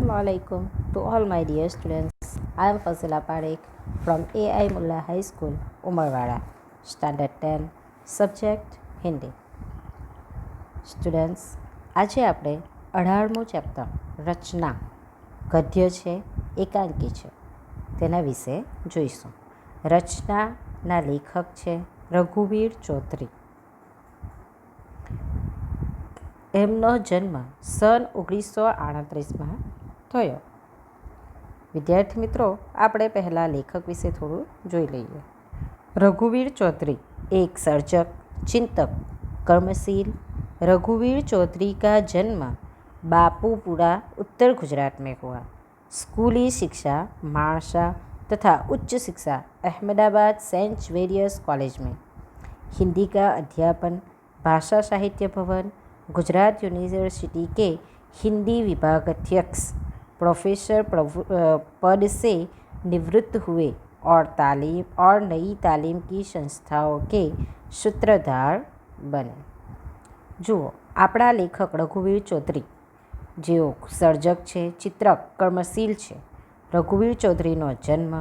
Assalamualaikum to all my dear students. I am Fazila Parekh from AI Mullah High School, Umarwada, Standard 10, Subject Hindi. Students, આજે આપણે 18મું chapter રચના ગદ્ય છે, એકાંકી છે, તેના વિશે જોઈશું. રચનાના લેખક છે રઘુવીર ચૌધરી. એમનો જન્મ સન 1938માં થયો. વિદ્યાર્થી મિત્રો, આપણે પહેલાં લેખક વિશે થોડું જોઈ લઈએ. રઘુવીર ચૌधरी एक सर्जक, चिंतक, कर्मशील. रघुवीर चौधरी का जन्म बापूपुरा उत्तर गुजरात में हुआ. स्कूली शिक्षा माणसा तथा उच्च शिक्षा अहमदाबाद सेंट वेरियस कॉलेज में. हिंदी का अध्यापन भाषा साहित्य भवन गुजरात यूनिवर्सिटी के हिंदी विभागाध्यक्ष प्रोफेसर पद से निवृत्त हुए और नई तालीम की संस्थाओं के सूत्रधार बने. જુઓ, આપણા લેખક રઘુવીર ચૌધરી જેઓ સર્જક છે, ચિત્રક, કર્મશીલ છે. રઘુવીર ચૌધરીનો જન્મ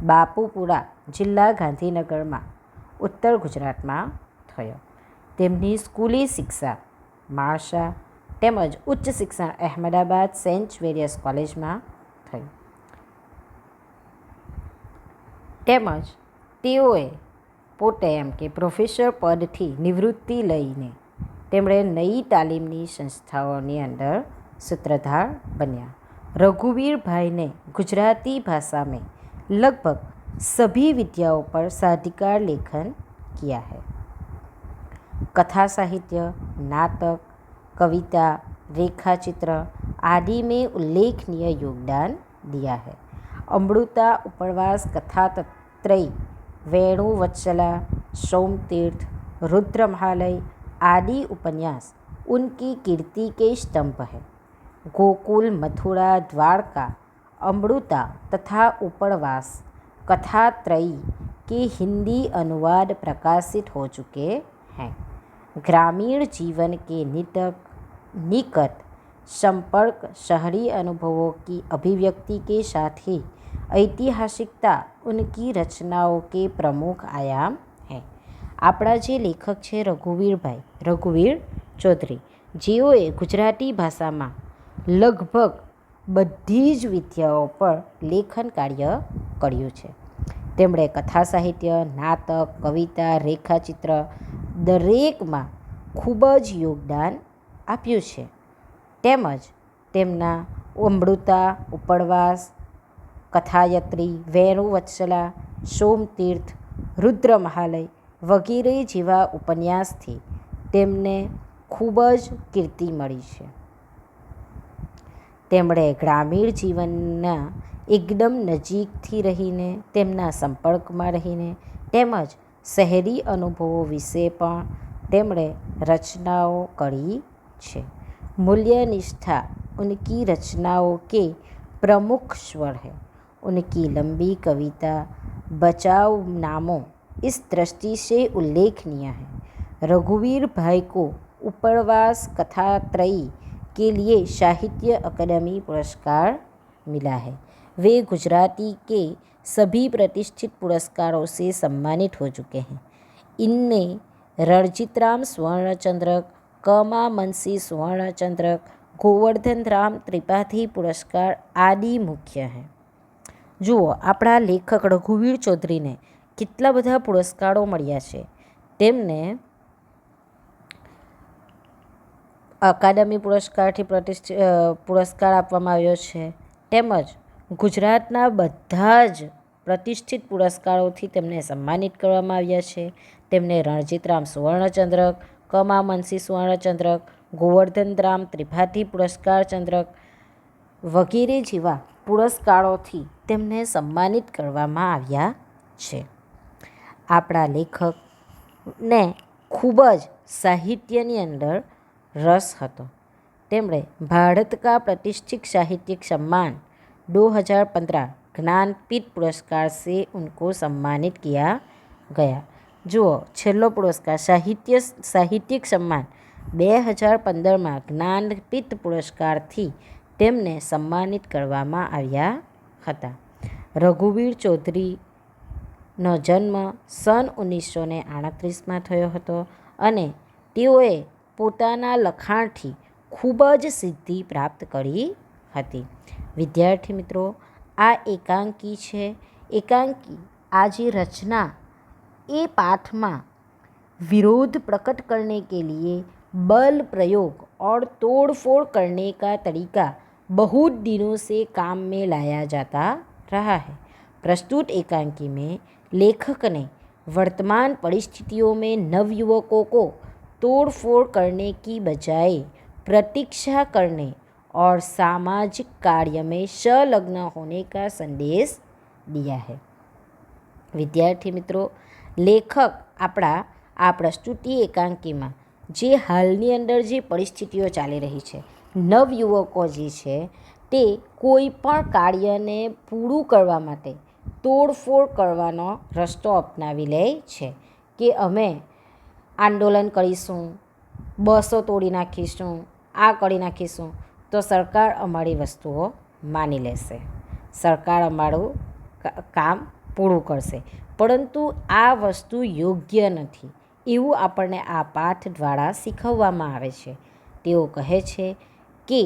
બાપુપુરા જિલ્લા ગાંધીનગરમાં ઉત્તર ગુજરાતમાં થયો. તેમની સ્કૂલી શિક્ષા માણસા તેમજ ઉચ્ચ શિક્ષણ અહેમદાબાદ સેન્ટ વેરિયસ કોલેજમાં થયું. તેમજ તેઓએ પોતે એમ કે પ્રોફેસર પદથી નિવૃત્તિ લઈને તેમણે નઈ તાલીમની સંસ્થાઓની અંદર सूत्रधार बना. रघुवीर भाई ने गुजराती भाषा में लगभग सभी विद्याओं पर साधिकार लेखन किया है. कथा साहित्य, नाटक, कविता, रेखाचित्र आदि में उल्लेखनीय योगदान दिया है. अमृता, उपवास, कथात्रयी, वेणुवत्सला, सोमतीर्थ, रुद्रमहालय आदि उपन्यास उनकी कीर्ति के स्तंभ है. गोकुल, मथुरा, द्वारका, अमृता तथा उपवास कथात्रयी के हिंदी अनुवाद प्रकाशित हो चुके हैं. ग्रामीण जीवन के निकट संपर्क, शहरी अनुभवों की अभिव्यक्ति के साथ ही ऐतिहासिकता उनकी रचनाओं के प्रमुख आयाम हैं. આપણા જે લેખક છે રઘુવીર ચૌધરી, જેઓએ ગુજરાતી ભાષામાં લગભગ બધી જ વિદ્યાઓ પર લેખન કાર્ય કર્યું છે. તેમણે કથા સાહિત્ય, નાટક, કવિતા, રેખાચિત્ર દરેકમાં ખૂબ જ યોગદાન આપ્યું છે. તેમજ તેમના અમૃતા, ઉપવાસ, કથાયત્રી, વેણુવત્સલા, સોમતીર્થ, રુદ્રમહાલય વગેરે જેવા ઉપન્યાસથી તેમને ખૂબ જ કીર્તિ મળી છે. તેમણે ગ્રામીણ જીવનના એકદમ નજીકથી રહીને, તેમના સંપર્કમાં રહીને તેમજ શહેરી અનુભવો વિશે પણ તેમણે રચનાઓ કરી છે. मूल्यनिष्ठा उनकी रचनाओं के प्रमुख स्वर है. उनकी लंबी कविता बचाव नामों इस दृष्टि से उल्लेखनीय है. रघुवीर भाई को उपवास कथात्रयी के लिए साहित्य अकादमी पुरस्कार मिला है. वे गुजराती के सभी प्रतिष्ठित पुरस्कारों से सम्मानित हो चुके हैं. इनमें रणजीतराम स्वर्णचंद्रक, कमा मनसी स्वर्णचंद्रक, गोवर्धन राम त्रिपाठी पुरस्कार आदि मुख्य हैं. જુઓ, આપણા લેખક રઘુવીર ચૌધરીને કેટલા બધા પુરસ્કારો મળ્યા છે. તેમને અકાદમી પુરસ્કારથી પુરસ્કાર આપવામાં આવ્યો છે. તેમજ ગુજરાતના બધા જ પ્રતિષ્ઠિત પુરસ્કારોથી તેમને સન્માનિત કરવામાં આવ્યા છે. તેમને રણજીતરામ સુવર્ણચંદ્રક, કમા મનસી સુવર્ણચંદ્રક, ગોવર્ધન રામ ત્રિપાઠી પુરસ્કાર ચંદ્રક વગેરે જેવા પુરસ્કારોથી તેમને સન્માનિત કરવામાં આવ્યા છે. આપણા લેખકને ખૂબ જ સાહિત્યની અંદર રસ હતો. તેમણે ભારત કા प्रतिष्ठित साहित्यिक सम्मान 2015 ज्ञानपीठ पुरस्कार से उनको सम्मानित किया गया. જુઓ, છેલ્લો પુરસ્કાર સાહિત્યિક સન્માન 2015માં જ્ઞાનપીઠ પુરસ્કારથી તેમને સન્માનિત કરવામાં આવ્યા હતા. રઘુવીર ચૌધરીનો જન્મ સન 1938માં થયો હતો અને તેઓએ પોતાના લખાણથી ખૂબ જ સિદ્ધિ પ્રાપ્ત કરી હતી. વિદ્યાર્થી મિત્રો, આ એકાંકી છે. એકાંકી આ જે रचना એ पाठ में विरोध प्रकट करने के लिए बल प्रयोग और तोड़ फोड़ करने का तरीका बहुत दिनों से काम में लाया जाता रहा है. प्रस्तुत एकांकी में लेखक ने वर्तमान परिस्थितियों में नवयुवकों को तोड़ फोड़ करने की बजाय प्रतीक्षा करने और सामाजिक कार्य में संलग्न होने का संदेश दिया है. विद्यार्थी मित्रों, लेखक આપણા આ પ્રસ્તુતિ એકાંકીમાં જે હાલની અંદર જે પરિસ્થિતિઓ ચાલી રહી છે, નવયુવકો જે છે તે કોઈ પણ કાર્યને પૂરું કરવા માટે તોડફોડ કરવાનો રસ્તો અપનાવી લે છે કે અમે આંદોલન કરીશું, બસો તોડી નાખીશું, આ કરી નાખીશું તો સરકાર અમારી વસ્તુઓ માની લેશે, સરકાર અમારું કામ પૂરું કરશે. પરંતુ આ વસ્તુ યોગ્ય નથી એવું આપણને આ પાઠ દ્વારા શીખવવામાં આવે છે. તેઓ કહે છે કે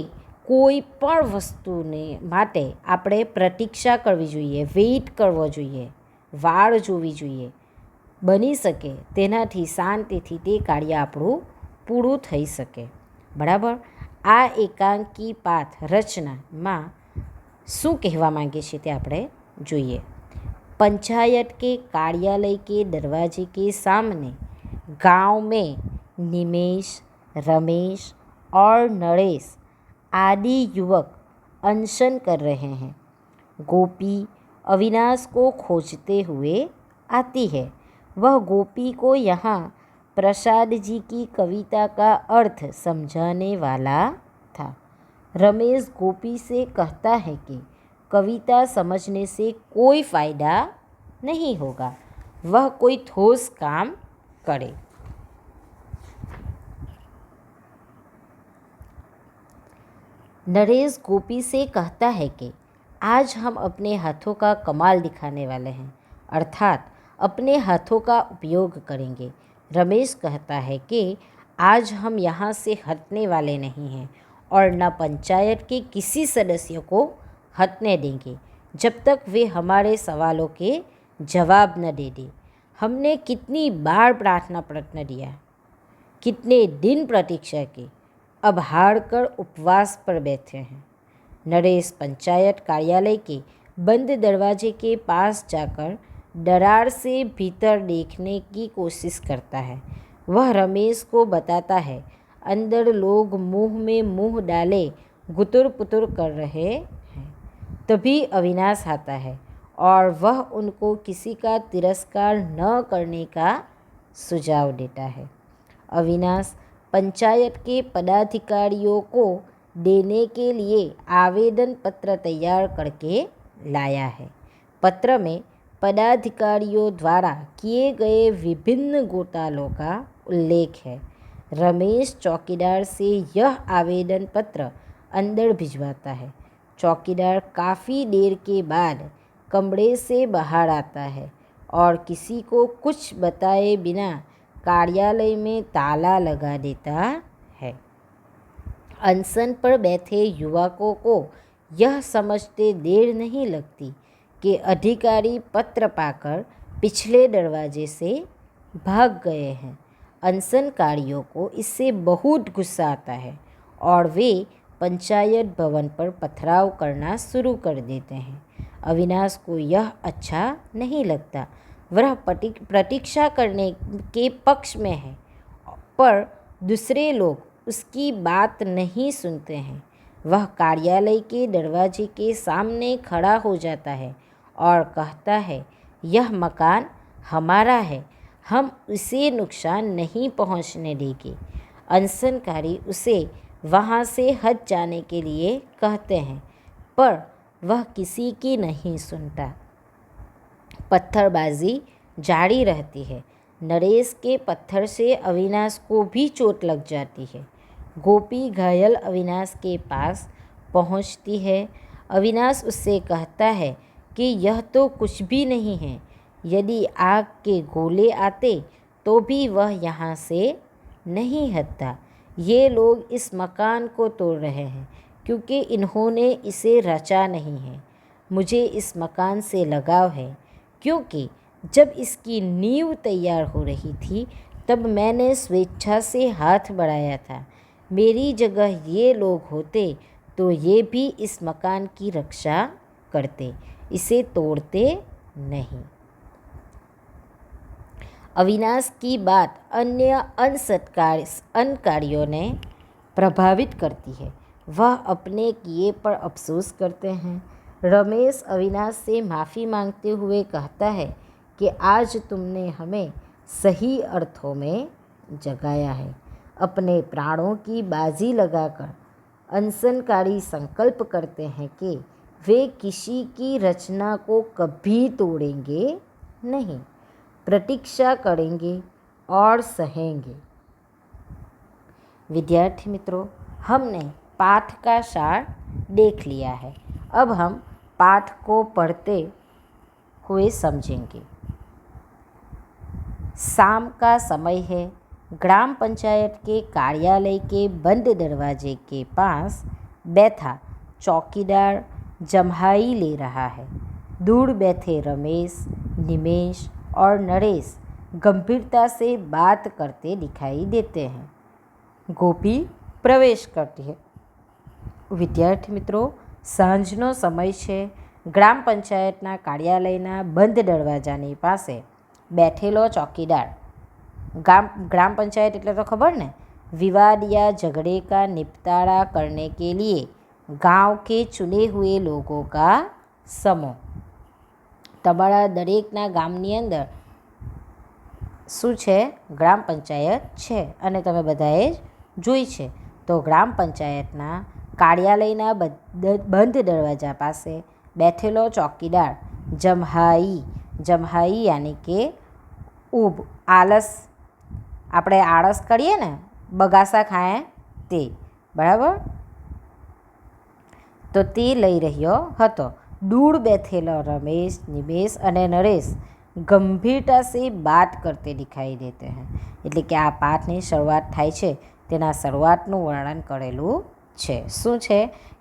કોઈ પણ વસ્તુને માટે આપણે પ્રતીક્ષા કરવી જોઈએ, વેઇટ કરવો જોઈએ, વાળ જોવી જોઈએ. બની શકે તેનાથી શાંતિથી તે કાર્ય આપણું પૂરું થઈ શકે. બરાબર. આ એકાંકી પાઠ રચનામાં શું કહેવા માંગે છે તે આપણે જોઈએ. पंचायत के कार्यालय के दरवाजे के सामने गांव में निमेश, रमेश और नरेश आदि युवक अनशन कर रहे हैं. गोपी अविनाश को खोजते हुए आती है. वह गोपी को यहाँ प्रसाद जी की कविता का अर्थ समझाने वाला था. रमेश गोपी से कहता है कि कविता समझने से कोई फ़ायदा नहीं होगा, वह कोई ठोस काम करे. नरेश गोपी से कहता है कि आज हम अपने हाथों का कमाल दिखाने वाले हैं, अर्थात अपने हाथों का उपयोग करेंगे. रमेश कहता है कि आज हम यहाँ से हटने वाले नहीं हैं और न पंचायत के किसी सदस्य को हटने देंगे जब तक वे हमारे सवालों के जवाब न दे दें. हमने कितनी बार प्रार्थना प्रयत्न दिया, कितने दिन प्रतीक्षा की, अब हार कर उपवास पर बैठे हैं. नरेश पंचायत कार्यालय के बंद दरवाजे के पास जाकर दरार से भीतर देखने की कोशिश करता है. वह रमेश को बताता है अंदर लोग मुंह में मुंह डाले गुतुर पुतुर कर रहे हैं. तभी अविनाश आता है और वह उनको किसी का तिरस्कार न करने का सुझाव देता है. अविनाश पंचायत के पदाधिकारियों को देने के लिए आवेदन पत्र तैयार करके लाया है. पत्र में पदाधिकारियों द्वारा किए गए विभिन्न घोटालों का उल्लेख है. रमेश चौकीदार से यह आवेदन पत्र अंदर भिजवाता है. चौकीदार काफ़ी देर के बाद कमरे से बाहर आता है और किसी को कुछ बताए बिना कार्यालय में ताला लगा देता है. अनशन पर बैठे युवकों को यह समझते देर नहीं लगती कि अधिकारी पत्र पाकर पिछले दरवाजे से भाग गए हैं. अनशनकारियों को इससे बहुत गुस्सा आता है और वे पंचायत भवन पर पथराव करना शुरू कर देते हैं. अविनाश को यह अच्छा नहीं लगता. वह प्रतीक्षा करने के पक्ष में है पर दूसरे लोग उसकी बात नहीं सुनते हैं. वह कार्यालय के दरवाजे के सामने खड़ा हो जाता है और कहता है यह मकान हमारा है, हम उसे नुकसान नहीं पहुंचने देंगे. अनशनकारी उसे वहाँ से हट जाने के लिए कहते हैं पर वह किसी की नहीं सुनता. पत्थरबाजी जारी रहती है. नरेश के पत्थर से अविनाश को भी चोट लग जाती है. गोपी घायल अविनाश के पास पहुंचती है। अविनाश उससे कहता है कि यह तो कुछ भी नहीं है। यदि आग के गोले आते तो भी वह यहाँ से नहीं हटता। ये लोग इस मकान को तोड़ रहे हैं क्योंकि इन्होंने इसे रचा नहीं है। मुझे इस मकान से लगाव है क्योंकि जब इसकी नींव तैयार हो रही थी तब मैंने स्वेच्छा से हाथ बढ़ाया था। मेरी जगह ये लोग होते तो ये भी इस मकान की रक्षा करते, इसे तोड़ते नहीं। अविनाश की बात अन्य अनकारियों ने प्रभावित करती है। वह अपने किए पर अफसोस करते हैं। रमेश अविनाश से माफ़ी मांगते हुए कहता है कि आज तुमने हमें सही अर्थों में जगाया है। अपने प्राणों की बाजी लगाकर अनशनकारी संकल्प करते हैं कि वे किसी की रचना को कभी तोड़ेंगे नहीं, प्रतीक्षा करेंगे और सहेंगे। विद्यार्थी मित्रों, हमने पाठ का सार देख लिया है। अब हम पाठ को पढ़ते हुए समझेंगे। शाम का समय है। ग्राम पंचायत के कार्यालय के बंद दरवाजे के पास बैठा चौकीदार जम्हाई ले रहा है। दूर बैठे रमेश, निमेश और नरेश गंभीरता से बात करते दिखाई देते हैं। गोपी प्रवेश करती है। विद्यार्थी मित्रों, સાંજનો સમય છે। ગ્રામ પંચાયતના કાર્યાલયના બંધ દરવાજાની પાસે બેઠેલો ચોકીદાર। ग्राम पंचायत એટલે તો ખબર ને, विवाद या झगड़े का निपटारा करने के लिए गांव के चुने हुए लोगों का समूह। તમારા દરેકના ગામની અંદર શું છે? ગ્રામ પંચાયત છે અને તમે બધાએ જોઈ છે। તો ગ્રામ પંચાયતના કાર્યાલયના બંધ દરવાજા પાસે બેઠેલો ચોકીદાર જમ્હાઈ યાની કે ઊભ, આળસ, આપણે આળસ કરીએ ને, બગાસા ખાય તે, બરાબર? તો તે લઈ રહ્યો હતો। दूर बैठेला रमेश, निमेश અને નરેશ ગંભીરતા से बात करते दिखाई देते हैं। એટલે કે આ પાઠની શરૂઆત થાય છે તેના શરૂઆતનું વર્ણન કરેલું છે। શું છે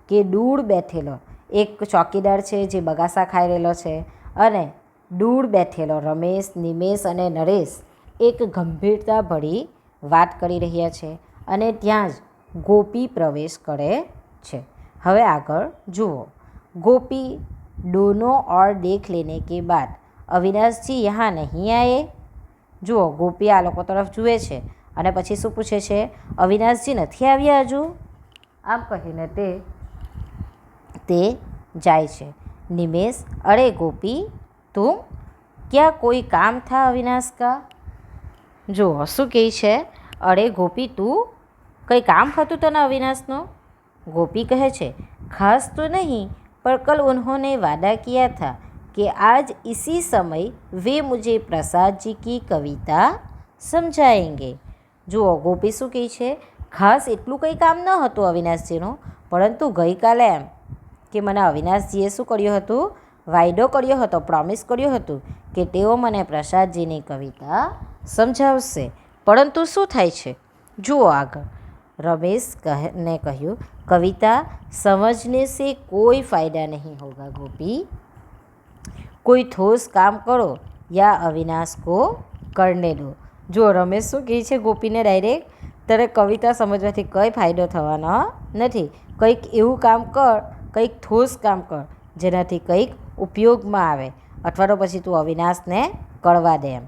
કે દૂર બેઠેલો એક ચોકીદાર છે જે બગાસા ખાઈ રહેલો છે અને દૂર બેઠેલો રમેશ, નિમેશ અને નરેશ એક ગંભીરતા ભરી વાત કરી રહ્યા છે અને ત્યાં જ ગોપી પ્રવેશ કરે છે। હવે આગળ જુઓ। गोपी दोनों और देख लेने के बाद अविनाश जी यहाँ नहीं आए। जुओ, गोपी आ लोको तरफ जुए छे અને પછી શું પૂછે છે? અવિનાશજી નથી આવ્યા હજુ? આમ કહીને તે જાય છે। निमेश, अरे गोपी तुम, क्या कोई काम था अविनाश का? जुओ શું કહે છે? अरे गोपी तू, કંઈ કામ હતું તને અવિનાશનું? गोपी कहे छे, खास तो नहीं, पर कल उन्होंने वादा किया था कि आज इसी समय वे मुझे प्रसाद जी की कविता समझाएंगे। जुओ, गोपी શું કહે છે? ખાસ એટલું કંઈ કામ ન હતું અવિનાશજીનું, પરંતુ ગઈકાલે એમ કે મને અવિનાશજીએ શું કર્યું હતું? વાયદો કર્યો હતો, પ્રોમિસ કર્યું હતું કે તેઓ મને પ્રસાદજીની કવિતા સમજાવશે। પરંતુ શું થાય છે? જુઓ આગળ। रमेश ने કહ્યું, कविता समझने से कोई फ़ायदा नहीं होगा गोपी, कोई ठोस काम करो या अविनाश को करने दो। जो रमेश શું કહે છે ગોપીને ડાયરેક્ટ, તારે કવિતા સમજવાથી કંઈ ફાયદો થવાનો નથી। કંઈક એવું કામ કર, કંઈક ઠોસ કામ કર જેનાથી કંઈક ઉપયોગમાં આવે, અથવા તો પછી તું અવિનાશને કળવા દે એમ,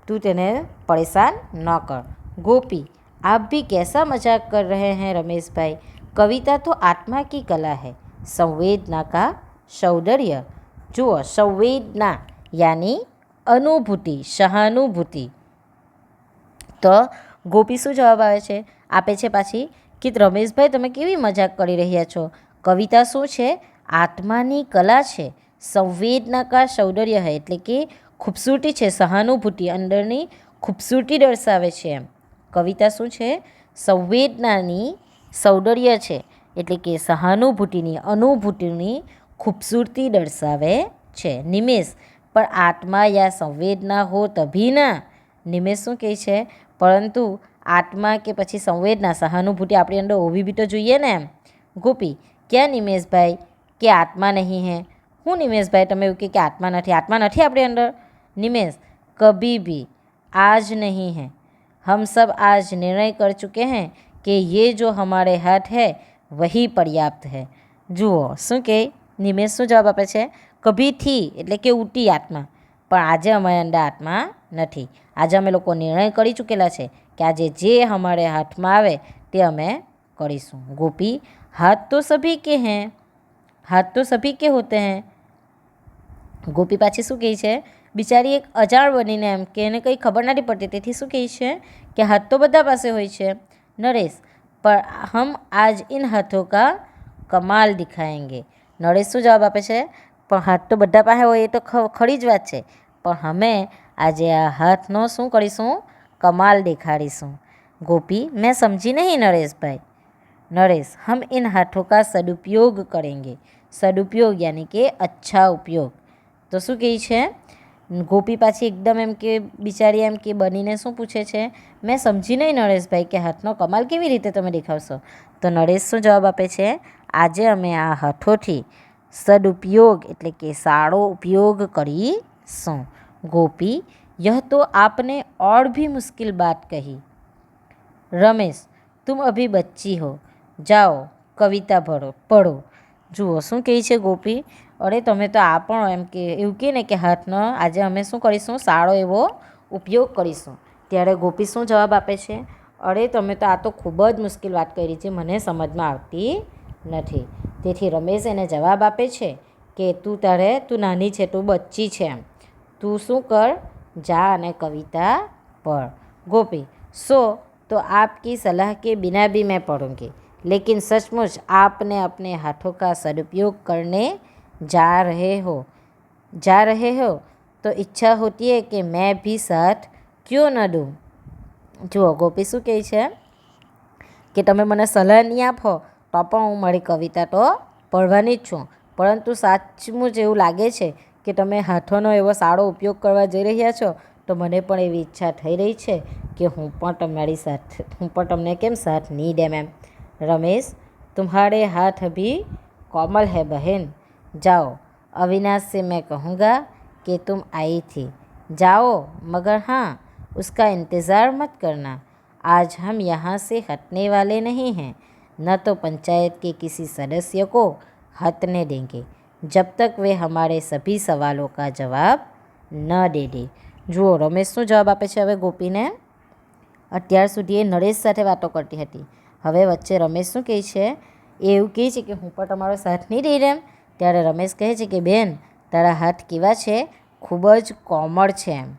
તું તેને પરેશાન ન કર। गोपी, आप भी कैसा मजाक कर रहे हैं रमेश भाई? कविता तो आत्मा की कला है, संवेदना का सौंदर्य। जुओ, संवेदना यानी अनुभूति, सहानुभूति। तो गोपी શું જવાબ આપે છે પાછી કે રમેશભાઈ તમે કેવી મજાક કરી રહ્યા છો? કવિતા શું છે? આત્માની કલા છે, સંવેદના કા સૌંદર્ય है એટલે કે ખૂબસૂરતી છે, સહાનુભૂતિ, અંદરની ખૂબસૂરતી દર્શાવે છે એમ। કવિતા શું છે? સંવેદનાની સૌંદર્ય છે, એટલે કે સહાનુભૂતિની અનુભૂતિની खूबसूरती दर्शावे છે. નિમેષ पर आत्मा या संवेदना हो तभी ना. નિમેષ શું કહે છે? પરંતુ આત્મા કે પછી સંવેદના સહાનુભૂતિ આપણી અંદર હોવી બી તો જોઈએ ને એમ. ગોપી ક્યાં નિમેષભાઈ કે આત્મા નહીં હે? હું નિમેષભાઈ તમે એવું કે આત્મા નથી આપણી અંદર? નિમેષ કભી ભી आज नहीं है. हम सब आज निर्णय कर चुके हैं कि ये जो हमारे हाथ है वही पर्याप्त है. જુઓ શું કહે નિમેષ શું જવાબ આપે છે? કભી થી એટલે કે ઉટી આત્મા, પણ આજે અમારી અંદર આત્મા નથી. આજે અમે લોકો નિર્ણય કરી ચૂકેલા છે કે આજે જે અમારે હાથમાં આવે તે અમે કરીશું. ગોપી હાથ તો સભી કે हैं, હાથ તો સભી કે હોતે हैं. ગોપી પાછી શું કહે છે? બિચારી એક અજાણ બનીને એમ કે એને કંઈ ખબર નથી પડતી, તેથી શું કહે છે કે હાથ તો બધા પાસે હોય છે. નરેશ પર હમ આજ ઇન હાથોं का કમાલ દિખાએંગે. નરેશ શું જવાબ આપે છે? પણ હાથ તો બધા પાસે હોય એ તો ખરી જ વાત છે, પણ અમે આજે આ હાથનો શું કરીશું? કમાલ દેખાડીશું. ગોપી મેં સમજી નહીં નરેશભાઈ. नरेश हम इन हाथों का सदुपयोग करेंगे. सदुपयोग यानी कि अच्छा उपयोग. તો શું કહે છે? ગોપી પાછી એકદમ એમ કે બિચારી એમ કે બનીને શું પૂછે છે? મેં સમજી નહીં નરેશભાઈ કે હાથનો કમાલ કેવી રીતે તમે દેખાવશો? તો નરેશ શું જવાબ આપે છે? આજે અમે આ હાથોથી સદુપयोग એટલે કે સારો ઉપયોગ કરીશું. ગોપી यह तो आपने और भी मुश्किल बात कही. रमेश तुम अभी बच्ची हो, જાઓ કવિતા પઢો. જુઓ શું કહે છે ગોપી? અરે તમે તો આ પણ એમ કે એવું કહે ને કે હાથનો આજે અમે શું કરીશું? સારો એવો ઉપયોગ કરીશું. ત્યારે ગોપી શું જવાબ આપે છે? અરે તમે તો આ તો ખૂબ જ મુશ્કેલ વાત કરી છે, મને સમજમાં આવતી નથી. તેથી રમેશ એને જવાબ આપે છે કે તું નાની છે, તું બચ્ચી છે એમ, તું શું કર, જા અને કવિતા પઢ. ગોપી तो आपकी सलाह के बिना भी मैं पढ़ूंगी, लेकिन सचमुच आपने अपने हाथों का सदुपयोग करने जा रहे हो तो इच्छा होती है कि मैं भी साथ क्यों न दूँ. જુઓ ગોપી શું કહે છે કે તમે મને સલાહ નહીં આપો તો પણ હું મારી કવિતા તો પઢવાની જ છું, પરંતુ સાચમું જ એવું લાગે છે કે તમે હાથોનો એવો સારો ઉપયોગ કરવા જઈ રહ્યા છો તો મને પણ એવી ઈચ્છા થઈ રહી છે કે હું પણ તમને કેમ સાથ નહીં દેમ એમ. रमेश तुम्हारे हाथ अभी कोमल है बहन, जाओ अविनाश से मैं कहूँगा कि तुम आई थी, जाओ मगर हाँ उसका इंतज़ार मत करना. आज हम यहाँ से हटने वाले नहीं हैं, न तो पंचायत के किसी सदस्य को हटने देंगे जब तक वे हमारे सभी सवालों का जवाब न दे दे. જુઓ રમેશ શું જવાબ આપે છે હવે ગોપીને? અત્યાર સુધી એ નરેશ સાથે વાતો કરતી હતી, હવે વચ્ચે રમેશ શું કહે છે? એ એવું કહે છે કે હું પણ તમારો સાથ નહીં દઈ એમ. ત્યારે રમેશ કહે છે કે બેન તારા હાથ કેવા છે? ખૂબ જ કોમળ છે એમ,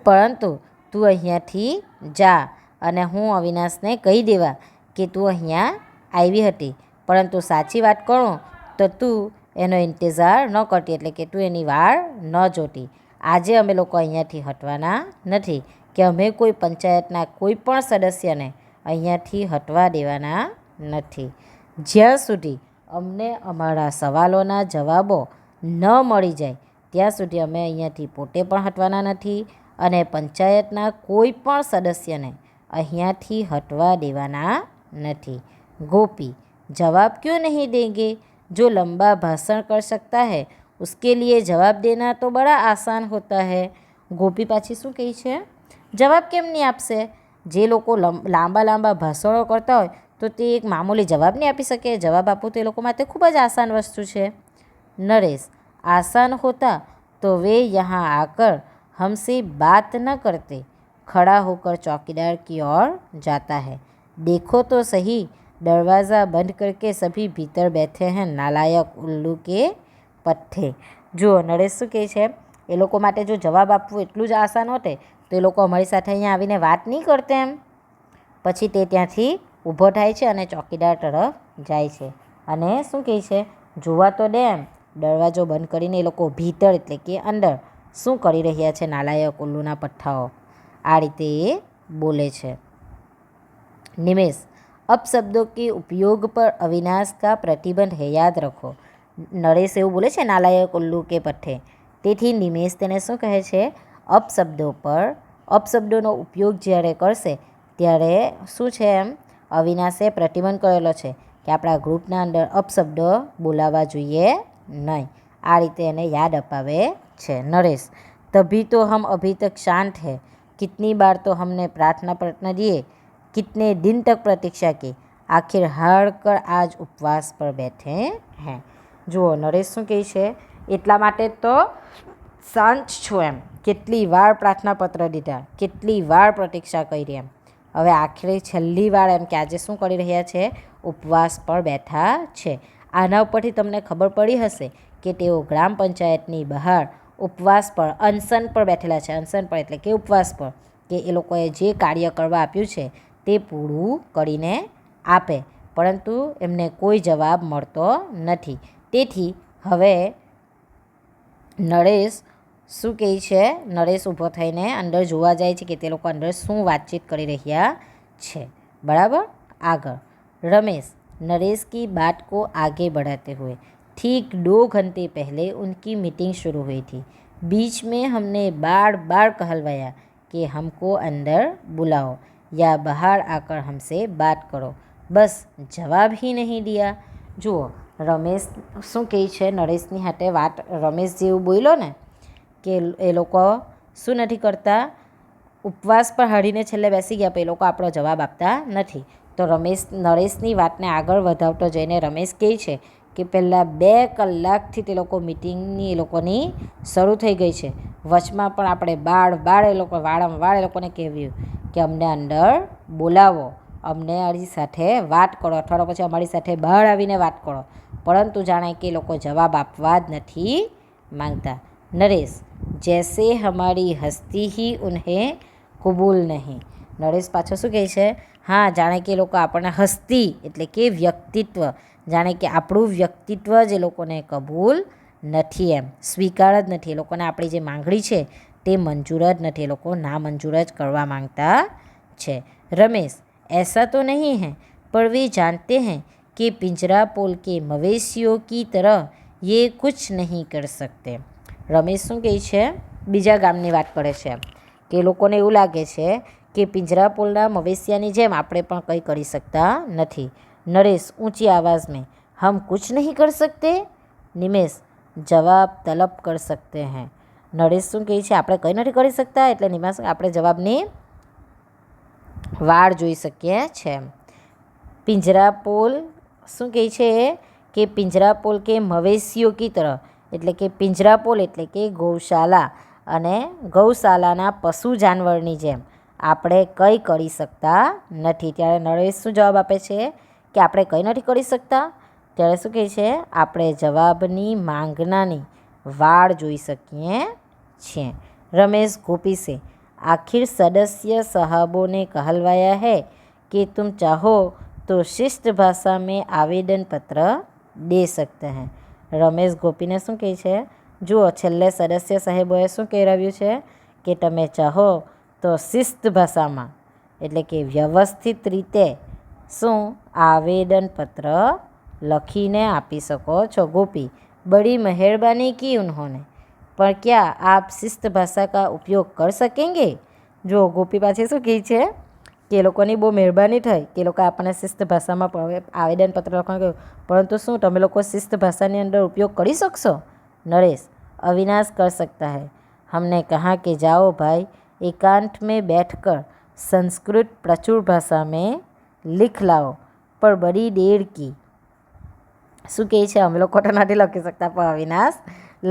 પરંતુ તું અહીંયાથી જા અને હું અવિનાશને કહી દેવા કે તું અહીંયા આવી હતી, પરંતુ સાચી વાત કરું તો તું એનો ઇંતજાર ન કરતી, એટલે કે તું એની વાર ન જોતી. આજે અમે લોકો અહીંયાથી હટવાના નથી કે અમે કોઈ પંચાયતના કોઈ પણ સદસ્યને અહીંયાથી હટવા દેવાના નથી. જ્યાં સુધી અમને અમારા સવાલોના જવાબો ન મળી જાય ત્યાં સુધી અમે અહીંયાથી પોતે પણ હટવાના નથી અને પંચાયતના કોઈ પણ સદસ્યને અહીંયાથી હટવા દેવાના નથી. ગોપી जवाब क्यों नहीं देंगे? जो लंबा भाषण कर सकता है उसके लिए जवाब देना तो बड़ा आसान होता है. ગોપી પાછી શું કહે છે? જવાબ કેમ નહીં આપશે? જે લોકો લાંબા ભાષણો કરતા હોય તો તે એક મામૂલી જવાબ નહીં આપી શકે? જવાબ આપવું તો એ લોકો માટે ખૂબ જ આસાન વસ્તુ છે. નરેશ आसान होता तो वे यहाँ आकर हमसे बात न करते. खड़ा होकर चौकीदार की ओर जाता है. देखो तो सही, दरवाज़ा बंद करके सभी भीतर बैठे हैं नालायक उल्लू के पत्थे. જુઓ નરેશ શું કહે છે? એ લોકો માટે જો જવાબ આપવું એટલું જ આસાન હોતે તો એ લોકો અમારી સાથે અહીંયા આવીને વાત નહીં કરતે એમ. પછી તે ત્યાંથી ઊભો થાય છે અને ચોકીદાર તરફ જાય છે અને શું કહે છે? જોવા તો દે એમ. દરવાજો બંધ કરીને એ લોકો ભીતર એટલે કે અંદર શું કરી રહ્યા છે નાલાયક ઉલ્લુના પઠ્ઠાઓ, આ રીતે એ બોલે છે. નિમેષ अपशब्दों के उपयोग पर अविनाश का प्रतिबंध है, याद रखो. નરેશ એવું બોલે છે, નાલાયક ઉલ્લુ કે પઠ્ઠે. તેથી નિમેષ તેને શું કહે છે? અપશબ્દોનો ઉપયોગ જ્યારે કરશે ત્યારે શું છે એમ અવિનાશે પ્રતિબંધ કરેલો છે કે આપણા ગ્રુપના અંદર અપશબ્દો બોલાવવા જોઈએ નહીં. આ રીતે એને યાદ અપાવે છે. નરેશ, तभी तो हम अभी तक शांत हैं, कितनी बार तो हमने प्रार्थना प्रयत्न दिए, कितने दिन तक प्रतीक्षा की, आखिर हार कर आज उपवास पर बैठे हैं. જુઓ નરેશ શું કહે છે? એટલા માટે તો શાંત છું એમ, કેટલી વાર પ્રાર્થનાપત્ર દીધા, કેટલી વાર પ્રતીક્ષા કરી એમ, હવે આખરે છેલ્લી વાર એમ કે આજે શું કરી રહ્યા છે? ઉપવાસ પર બેઠા છે. આના ઉપરથી તમને ખબર પડી હશે કે તેઓ ગ્રામ પંચાયતની બહાર ઉપવાસ પર અનશન પર બેઠેલા છે. અનશન પર એટલે કે ઉપવાસ પર, કે એ લોકોએ જે કાર્ય કરવા આપ્યું છે તે પૂરું કરીને આપે, પરંતુ એમને કોઈ જવાબ મળતો નથી. તેથી હવે નરેશ શું કહે છે? નરેશ ઊભો થઈને અંદર જોવા જાય છે કે તે લોકો અંદર શું વાતચીત કરી રહ્યા છે. બરાબર. આગળ रमेश नरेश की बात को आगे बढ़ाते हुए, ठीक 2 घंटे पहले उनकी मीटिंग शुरू हुई थी. बीच में हमने बार बार कहलवाया कि हमको अंदर बुलाओ या बाहर आकर हमसे बात करो, बस जवाब ही नहीं दिया. જુઓ રમેશ શું કહે છે? નરેશની હાથે વાત રમેશ જેવું બોલ્યો ને કે એ લોકો શું નથી કરતા? ઉપવાસ પર હાડીને છેલ્લે બેસી ગયા, પણ એ લોકો આપણો જવાબ આપતા નથી. તો નરેશની વાતને આગળ વધાવતો જઈને રમેશ કહે છે કે પહેલાં 2 કલાકથી તે લોકો મિટિંગની એ લોકોની શરૂ થઈ ગઈ છે. વચમાં પણ આપણે વારંવાર એ લોકોને કહેવ્યું કે અમને અંદર બોલાવો, અમને અમારી સાથે વાત કરો, અથવા પછી અમારી સાથે બહાર આવીને વાત કરો, પરંતુ જાણે કે એ લોકો જવાબ આપવા જ નથી માંગતા. નરેશ, જૈસે હમારી હસ્તી ही उन्हें કબૂલ નહીં. નરેશ પાછો શું કહે છે? હા, જાણે કે એ લોકો આપણને હસ્તી એટલે કે વ્યક્તિત્વ, જાણે કે આપણું વ્યક્તિત્વ જ એ લોકોને કબૂલ નથી એમ, સ્વીકાર જ નથી. એ લોકોને આપણી જે માંગણી છે તે મંજૂર જ નથી, એ લોકો નામંજૂર જ કરવા માંગતા છે. रमेश, ऐसा तो नहीं है, पर वे जानते हैं कि पिंजरा पोल के मवेशियों की तरह ये कुछ नहीं कर सकते. રમેશ શું કહે છે? બીજા ગામની વાત કરે છે કે લોકોને એવું લાગે છે કે પિંજરા પોલના મવેશિયાની જેમ આપણે પણ કંઈ કરી શકતા નથી. નરેશ ઊંચી આવાજ में, हम कुछ नहीं कर सकते. નિમેષ, જવાબ તલબ કર सकते हैं. નરેશ શું કહે છે? આપણે કંઈ નથી કરી શકતા, એટલે નિમેષ આપણે જવાબની વાળ જોઈ શકીએ છે. પિંજરા પોલ શું કહે છે કે પિંજરા પોલ કે મવેશીઓ કી તરહ, એટલે કે પિંજરા પોલ એટલે કે ગૌશાલા, અને ગૌશાલાના પશુ જાનવરની જેમ આપણે કંઈ કરી શકતા નથી. ત્યારે નરેશ શું જવાબ આપે છે કે આપણે કંઈ નથી કરી શકતા? ત્યારે શું કહે છે? આપણે જવાબની માંગનાની વાળ જોઈ શકીએ છીએ. रमेश गोपी से, आखिर सदस्य साहबों ने कहलवाया है कि तुम चाहो तो शिष्ट भाषा में आवेदन पत्र दे सकते हैं. રમેશ ગોપીને શું કહે છે? જુઓ છેલ્લે સદસ્ય સાહેબોએ શું કહેવાયું છે કે તમે ચાહો તો શિસ્ત ભાષામાં એટલે કે વ્યવસ્થિત રીતે શું આવેદનપત્ર લખીને આપી શકો છો. ગોપી, बड़ी मेहरबानी की उन्होंने, पर क्या आप शिस्त भाषा का उपयोग कर सकेंगे. જો ગોપી પાછી શું કહે છે કે એ લોકોની બહુ મહેરબાની થઈ કે એ લોકો આપણને શિસ્ત ભાષામાં આવેદનપત્ર લખવાનું કહ્યું, પરંતુ શું તમે લોકો શિસ્ત ભાષાની અંદર ઉપયોગ કરી શકશો. नरेश, अविनाश कर सकता है. हमने कहा कि जाओ भाई, एकांत में बैठकर संस्कृत प्रचुर भाषा में लिख लाओ, पर बड़ी देर की. શું કહે છે? અમે લોકો તો નથી લખી શકતા, પણ અવિનાશ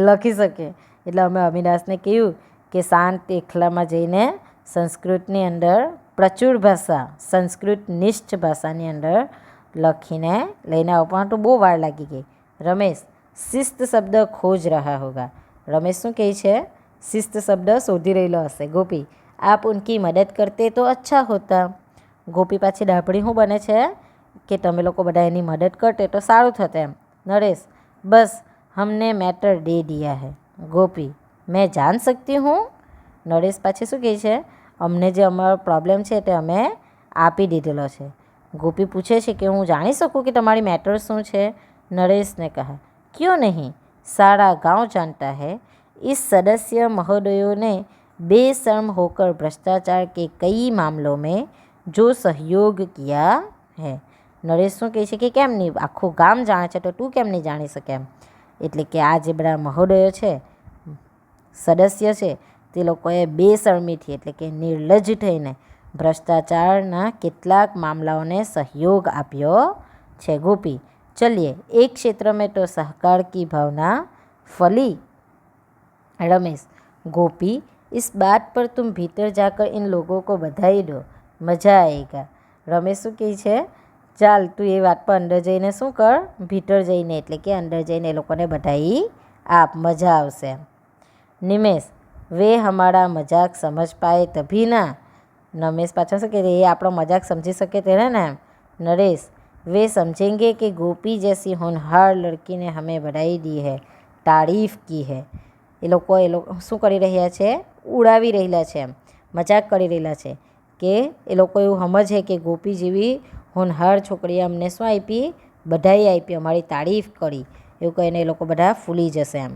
લખી શકે. એટલે અમે અવિનાશને કહ્યું કે શાંત એકલામાં જઈને સંસ્કૃતની અંદર પ્રચુર ભાષા, સંસ્કૃત નિષ્ઠ ભાષાની અંદર લખીને લઈને આવો, પણ તો બહુ વાર લાગી ગઈ. રમેશ, શિસ્ત શબ્દ ખોજ રહ્યા હોગા. રમેશ શું કહે છે? શિસ્ત શબ્દ શોધી રહેલો હશે. ગોપી, આપ ઉનકી મદદ કરતે તો અચ્છા હોતા. ગોપી પાછી ડાભડી શું બને છે કે તમે લોકો બધા એની મદદ કરતે તો સારું થતે એમ. નરેશ, બસ हमने मैटर दे दिया है. ગોપી, मैं जान सकती हूँ. નરેશ પાછી શું કહે છે? અમને જે અમારો પ્રોબ્લેમ છે તે અમે આપી દીધેલો છે. गोपी पूछे છે કે હું જાણી શકું કે તમારી મેટર શું છે? नरेश ने कहा, क्यों नहीं, सारा गांव जानता है इस सदस्य महोदयों ने बेशर्म होकर भ्रष्टाचार के कई मामलों में जो सहयोग किया है. નરેશ શું કહે છે કે કેમ નહીં, આખું ગામ જાણે છે તો તું કેમ નહીં જાણી શકે એમ. એટલે કે આ જે બધા મહોદયો છે, સદસ્ય છે, તે લોકોએ બેશરમીથી એટલે કે નિર્લજ્જ થઈને ભ્રષ્ટાચારના કેટલાક મામલાઓને સહયોગ આપ્યો છે. गोपी, चलिए एक क्षेत्र में तो सहकार की भावना फली. रमेश, गोपी, इस बात पर तुम भीतर जाकर इन लोगों को बधाई दो, मज़ा आएगा. रमेश શું કહે છે, ચાલ તું એ વાત પર અંદર જઈને શું કર, ભીતર જઈને એટલે કે અંદર જઈને એ લોકોને બધાઈ આપ, મજા આવશે. નિમેશ, वे हमारा मजाक समझ पाए तभी ना. नमेश पाछा શું કહે, એ આપણો મજાક સમજી શકે તેને ને. नरेश, वे समझेंगे कि गोपी जैसी होनहार लड़की ने हमें बधाई दी है, तारीफ की है. એ લોકો શું કરી રહ્યા છે, ઉડાવી રહેલા છે, એમ મજાક કરી રહેલા છે કે એ લોકો એવું સમજે કે ગોપી જેવી હોનહાર છોકરીએ અમને શું આપી, બધાઈ આપી, અમારી તારીફ કરી, એવું કહીને એ લોકો બધા ફૂલી જશે એમ.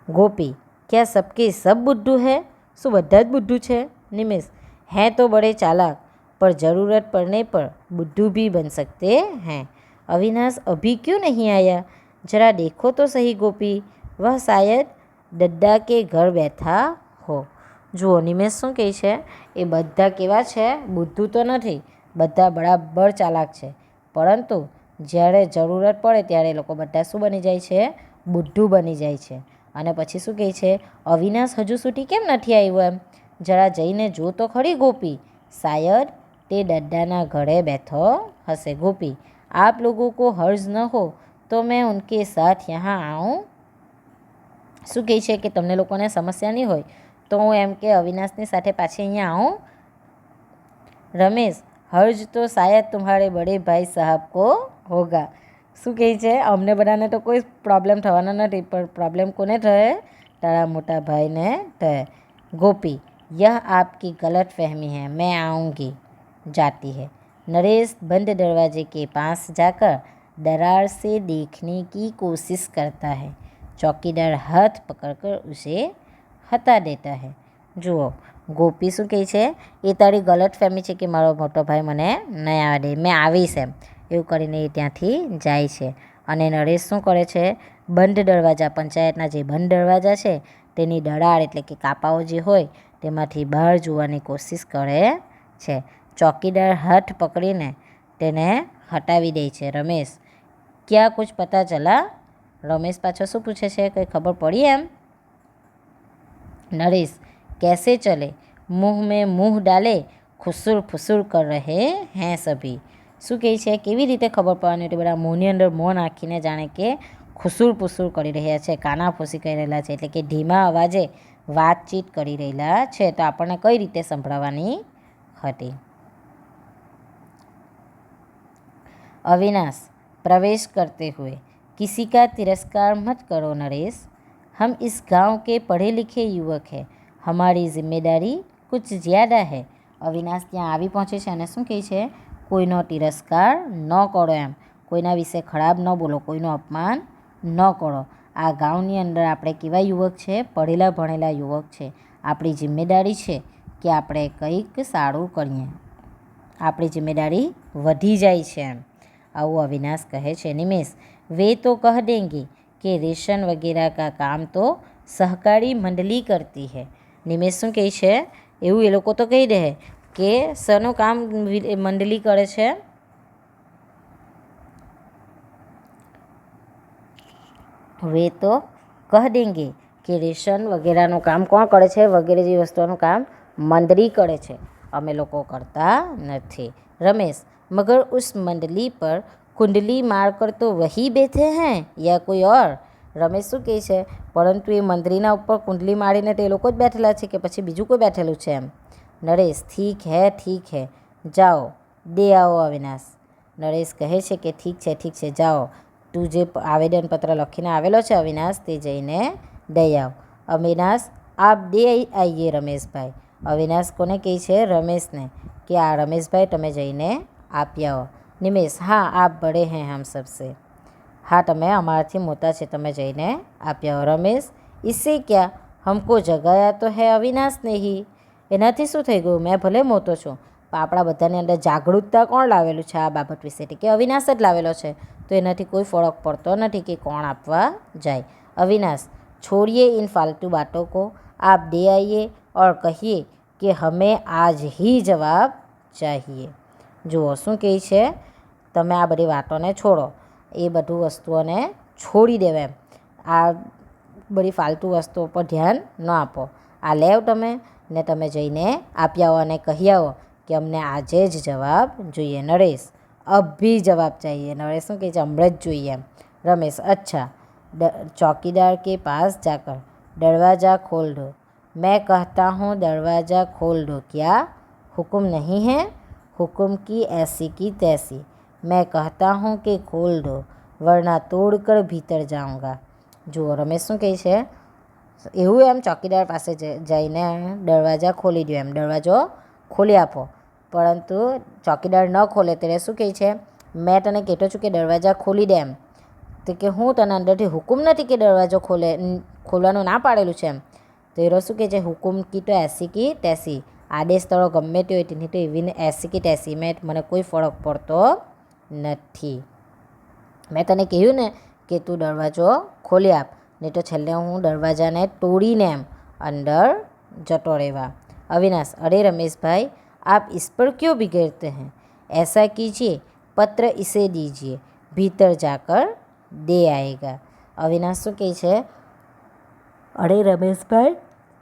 गोपी, क्या सबके सब बुद्धू है? શું બધા જ બુદ્ધુ છે? निमेश, हैं तो बड़े चालाक पर ज़रूरत पड़ने पर बुद्धू भी बन सकते हैं. अविनाश अभी क्यों नहीं आया? जरा देखो तो सही गोपी, वह शायद डड्डा के घर बैठा हो. જુઓ નિમેશ શું કહે છે, એ બધા કેવા છે, બુદ્ધુ તો નથી, બધા બરાબર ચાલાક છે, પરંતુ જ્યારે જરૂરત પડે ત્યારે એ લોકો બધા શું બની જાય છે, બુદ્ધુ બની જાય છે. અને પછી શું કહે છે, અવિનાશ હજુ સુધી કેમ નથી આવ્યો એમ, જરા જઈને જો તો ખરી ગોપી, શાયદ તે डड्डा घरे बैठो हंसे. गोपी, आप लोगों को हर्ज न हो तो मैं उनके साथ यहाँ आऊँ. શું કહે છે કે તમને લોકોને સમસ્યા નહીં હોય તો હું એમ કે અવિનાશની સાથે પાછી અહીંયા આવું. રમેશ, हर्ज तो शायद तुम्हारे बड़े भाई साहब को होगा. શું કહે છે, અમને બધાને તો કોઈ પ્રોબ્લેમ થવાનો નથી, પણ પ્રોબ્લેમ કોને થયે, તારા મોટા ભાઈને થયે. गोपी, यह आपकी गलत फहमी है, मैं आऊँगी. जाती है. नरेश बंद दरवाजे के पास जाकर दरार से देखने की कोशिश करता है. चौकीदार हाथ पकड़कर उसे हटा देता है. જુઓ ગોપી શું કહે છે, એ તારી ગલત ફહેમી છે કે મારો મોટો ભાઈ મને નહીં આવવા દે, મેં આવીશ એમ, એવું કરીને એ ત્યાંથી જાય છે. અને નરેશ શું કરે છે, બંધ દરવાજા, પંચાયતના જે બંધ દરવાજા છે તેની દરાર એટલે કે કાપાઓ જે હોય તેમાંથી બહાર જોવાની કોશિશ કરે છે. ચોકીદાર હાથ પકડીને તેને હટાવી દે છે. રમેશ, ક્યાં કુછ પતા ચલા? રમેશ પાછો શું પૂછે છે, કંઈ ખબર પડી એમ? नरेश, कैसे चले, मुंह में मुंह डाले खुसुर फुसुर कर रहे हैं सभी. શું કહે છે, કેવી રીતે ખબર પડવાની હતી, બધા મોંની અંદર મોં નાખીને જાણે કે ખુસુર ફુસુર કરી રહ્યા છે, કાનાફૂસી કરી રહેલા છે, એટલે કે ધીમા અવાજે વાતચીત કરી રહેલા છે. તો આપણને કઈ રીતે સંભળાવવાની હતી? अविनाश, प्रवेश करते हुए, किसी का तिरस्कार मत करो नरेश, हम इस गांव के पढ़े लिखे युवक हैं, हमारी जिम्मेदारी कुछ ज़्यादा है. અવિનાશ ત્યાં આવી પહોંચે છે અને શું કહે છે, કોઈનો તિરસ્કાર ન કરો એમ, કોઈના વિશે ખરાબ ન બોલો, કોઈનું અપમાન ન કરો. આ ગામની અંદર આપણે કેવા યુવક છે, પડેલા ભણેલા યુવક છે, આપણી જિમ્મેદારી છે કે આપણે કંઈક સારું કરીએ, આપણી જિમ્મેદારી વધી જાય છે એમ, આવું અવિનાશ કહે છે. નિમેશ, वे तो कह देंगे कि रेशन वगैरह का काम तो सहकारी मंडली करती है. નિમેશ શું કહે છે, એવું એ લોકો તો કહી દે કે શેનું કામ મંડળી કરે છે. वे तो कह देंगे કે રેશન વગેરેનું કામ કોણ કરે છે, વગેરે જે વસ્તુઓનું કામ મંડળી કરે છે, અમે લોકો કરતા નથી. रमेश, मगर उस मंडली पर कुंडली मारकर तो वही बैठे हैं या कोई और? રમેશ શું કહે છે, પરંતુ એ મંત્રીના ઉપર કુંડલી મારીને તે લોકો જ બેઠેલા છે કે પછી બીજું કોઈ બેઠેલું છે એમ. નરેશ, ઠીક હે, જાઓ દે આવો અવિનાશ. નરેશ કહે છે કે ઠીક છે, જાઓ, તું જે આવેદનપત્ર લખીને આવેલો છે અવિનાશ તે જઈને દઈ આવ. અવિનાશ, આપ દે આવીએ રમેશભાઈ. અવિનાશ કોને કહે છે, રમેશને, કે આ રમેશભાઈ તમે જઈને આપી આવો. નિમેષ હા આપ બડે हैं हम सबसे. હા તમે અમારાથી મોટા છે, તમે જઈને આપી આવો. રમેશ इससे क्या, हमको જગાયા તો હે અવિનાશ ને ही. એનાથી શું થઈ ગયું, મેં ભલે મોટો છું પણ આપણા બધાની અંદર જાગૃતતા કોણ લાવેલું છે આ બાબત વિશે, કે અવિનાશ જ લાવેલો છે. તો એનાથી કોઈ ફરક પડતો નથી કે કોણ આપવા જાય. અવિનાશ छोड़िए इन फालतू बातों को, आप दे आइए और कहिए कि हमें आज ही जवाब चाहिए. જુઓ શું કહે છે, તમે આ બધી વાતોને છોડો, એ બધું વસ્તુઓને છોડી દેવા એમ. આ બધી ફાલતુ વસ્તુઓ પર ધ્યાન ન આપો. આ લેવ તમે ને તમે જઈને આપી આવો અને કહી આવો કે અમને આજે જ જવાબ જોઈએ. નરેશ અબ ભી જવાબ ચાહીએ. નરેશ શું કહે છે, હમણાં જ જોઈએ એમ. રમેશ अच्छा चौकीदार के पास जाकर दरवाज़ा खोल दो. मैं कहता हूँ दरवाज़ा खोल दो, क्या हुक्म नहीं है? हुक्म की ऐसी की तैसी. मैं कहता हूँ कि खोल दो वरना तोड़ कर भीतर जाऊँगा. જુઓ રમેશ શું કહે છે, એવું એમ ચોકીદાર પાસે જઈને દરવાજા ખોલી દો એમ, દરવાજો ખોલી આપો. પરંતુ ચોકીદાર ન ખોલે ત્યારે શું કહે છે, મેં તને કહેતો છું કે દરવાજા ખોલી દે એમ. તો કે હું તને અંદરથી હુકુમ નથી કે દરવાજો ખોલવાનું ના પાડેલું છે એમ. તો એ શું કહે છે, હુકુમ કી તો એસી કી તેસી. આદેશ તારો ગમે તે હોય તેની તો એવી એસી કી તેસી, મને કોઈ ફરક પડતો નથી. મેં તને કહ્યું ને કે તું દરવાજો ખોલી આપ, નહીં તો છેલ્લે હું દરવાજાને તોડીને એમ અંદર જતો રહેવા. अविनाश अरे रमेश भाई आप इस पर क्यों बिगड़ते हैं, ऐसा कीजिए पत्र इसे दीजिए भीतर जाकर दे आएगा. અવિનાશ શું કહે છે, અરે રમેશભાઈ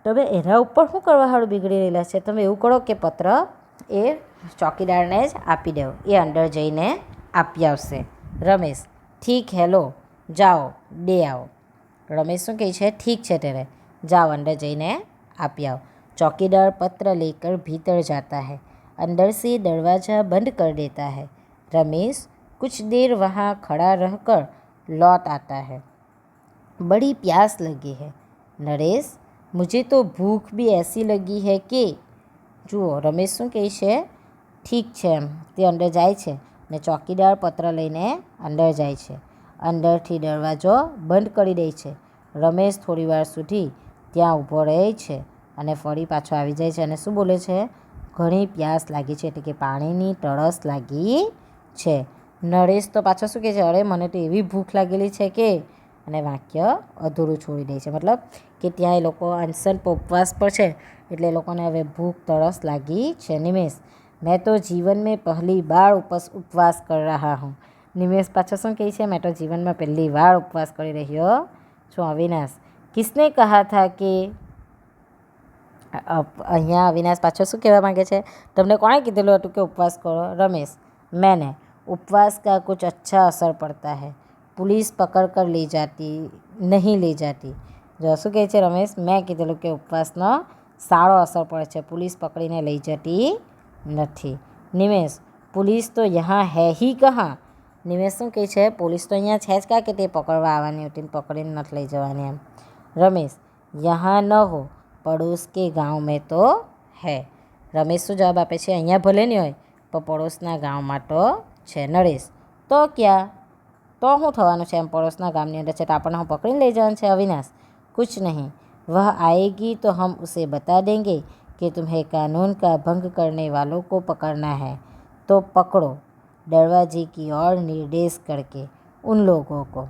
તમે એના ઉપર શું કરવા હારું બિગડી રહેલા છે, તમે એવું કરો કે પત્ર એ ચોકીદારને જ આપી દો, એ અંદર જઈને આપી આવશે. રમેશ ઠીક है लो जाओ दे आओ. રમેશ શું કહે છે, ઠીક છે તેરે જાઓ અંદર જઈને આપી આવો. चौकीदार पत्र लेकर भीतर जाता है, अंदर से दरवाज़ा बंद कर देता है. रमेश कुछ देर वहाँ खड़ा रहकर लौट आता है. बड़ी प्यास लगी है. नरेश मुझे तो भूख भी ऐसी लगी है कि. જુઓ રમેશ શું કહે છે, ઠીક છે એમ તે અંદર જાય છે ને ચોકીદાર પત્ર લઈને અંદર જાય છે. અંદરથી દરવાજો બંધ કરી દે છે. રમેશ થોડીવાર સુધી ત્યાં ઊભો રહે છે અને ફરી પાછો આવી જાય છે અને શું બોલે છે, ઘણી પ્યાસ લાગી છે, એટલે કે પાણીની તરસ લાગી છે. નરેશ તો પાછો શું કહે છે, અરે મને તો એવી ભૂખ લાગેલી છે કે, અને વાક્ય અધૂરું છોડી દે છે. મતલબ કે ત્યાં એ લોકો અનશન પર ઉપવાસ પર છે એટલે એ લોકોને હવે ભૂખ તરસ લાગી છે. નિમેષ मैं तो जीवन में पहली बार उपवास कर रहा हूँ. નિમેષ પાછો શું કહે છે, મેં તો જીવનમાં પહેલી વાર ઉપવાસ કરી રહ્યો છું. અવિનાશ કિસને કહા થા કે. અહીંયા અવિનાશ પાછો શું કહેવા માગે છે, તમને કોણે કીધેલું હતું કે ઉપવાસ કરો. રમેશ मैंने उपवास का कुछ अच्छा असर पड़ता है, पुलिस पकड़ कर ले जाती नहीं ले जाती. જો શું કહે છે રમેશ, મેં કીધેલું કે ઉપવાસનો સારો અસર પડે છે, પોલીસ પકડીને લઈ જતી નથી. નિમેષ पुलिस तो यहाँ है ही कहाँ. નિમેષ શું કહે છે, પોલીસ તો અહીંયા છે જ કાં કે તે પકડવા આવવાની હતી, પકડીને નથી લઈ જવાની એમ. રમેશ यहाँ न हो પડોશ કે ગાँव મેં તો હૈ. રમેશ શું જવાબ આપે છે, અહીંયા ભલે નહીં હોય પણ પડોશના ગામમાં તો છે. નરેશ તો ક્યાં, તો શું થવાનું છે એમ, પડોશના ગામની અંદર છે તો આપણને હું પકડીને લઈ જવાનું છે. અવિનાશ कुछ नहीं, वह आएगी तो हम उसे बता देंगे कि तुम्हें कानून का भंग करने वालों को पकड़ना है तो पकड़ो, दरवाजे की ओर निर्देश करके उन लोगों को.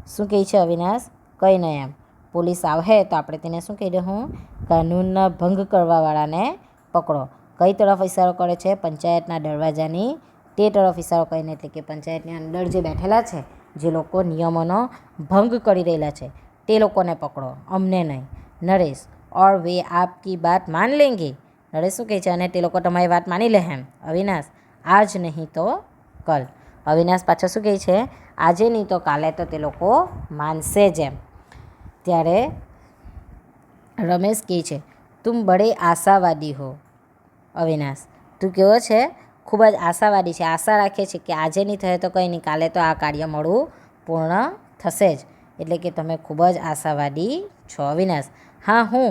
શું કહે છે અવિનાશ, કંઈ નહીં એમ, પોલીસ આવે તો આપણે તેને શું કહી દઉં, કાનૂનના ભંગ કરવાવાળાને પકડો. કઈ તરફ ઇશારો કરે છે, પંચાયતના દરવાજાની તે તરફ ઇશારો કરીને, એટલે કે પંચાયતની અંદર જે બેઠેલા છે, જે લોકો નિયમોનો ભંગ કરી રહેલા છે તે લોકોને પકડો, અમને નહીં. નરેશ और वे आपकी बात मान लेंगे. નરેશ શું કહે છે, અને તે લોકો તમારી વાત માની લે એમ. અવિનાશ આજ નહીં તો કલ. અવિનાશ પાછો શું કહે છે, આજે નહીં તો કાલે તો તે લોકો માનશે જ એમ. ત્યારે રમેશ કહે છે, તુમ બડે આશાવાદી હો. અવિનાશ તું કેવો છે, ખૂબ જ આશાવાદી છે, આશા રાખે છે કે આજે નહીં થયે તો કંઈ નહીં, કાલે તો આ કાર્ય મારું પૂર્ણ થશે જ, એટલે કે તમે ખૂબ જ આશાવાદી છો. અવિનાશ हाँ हूँ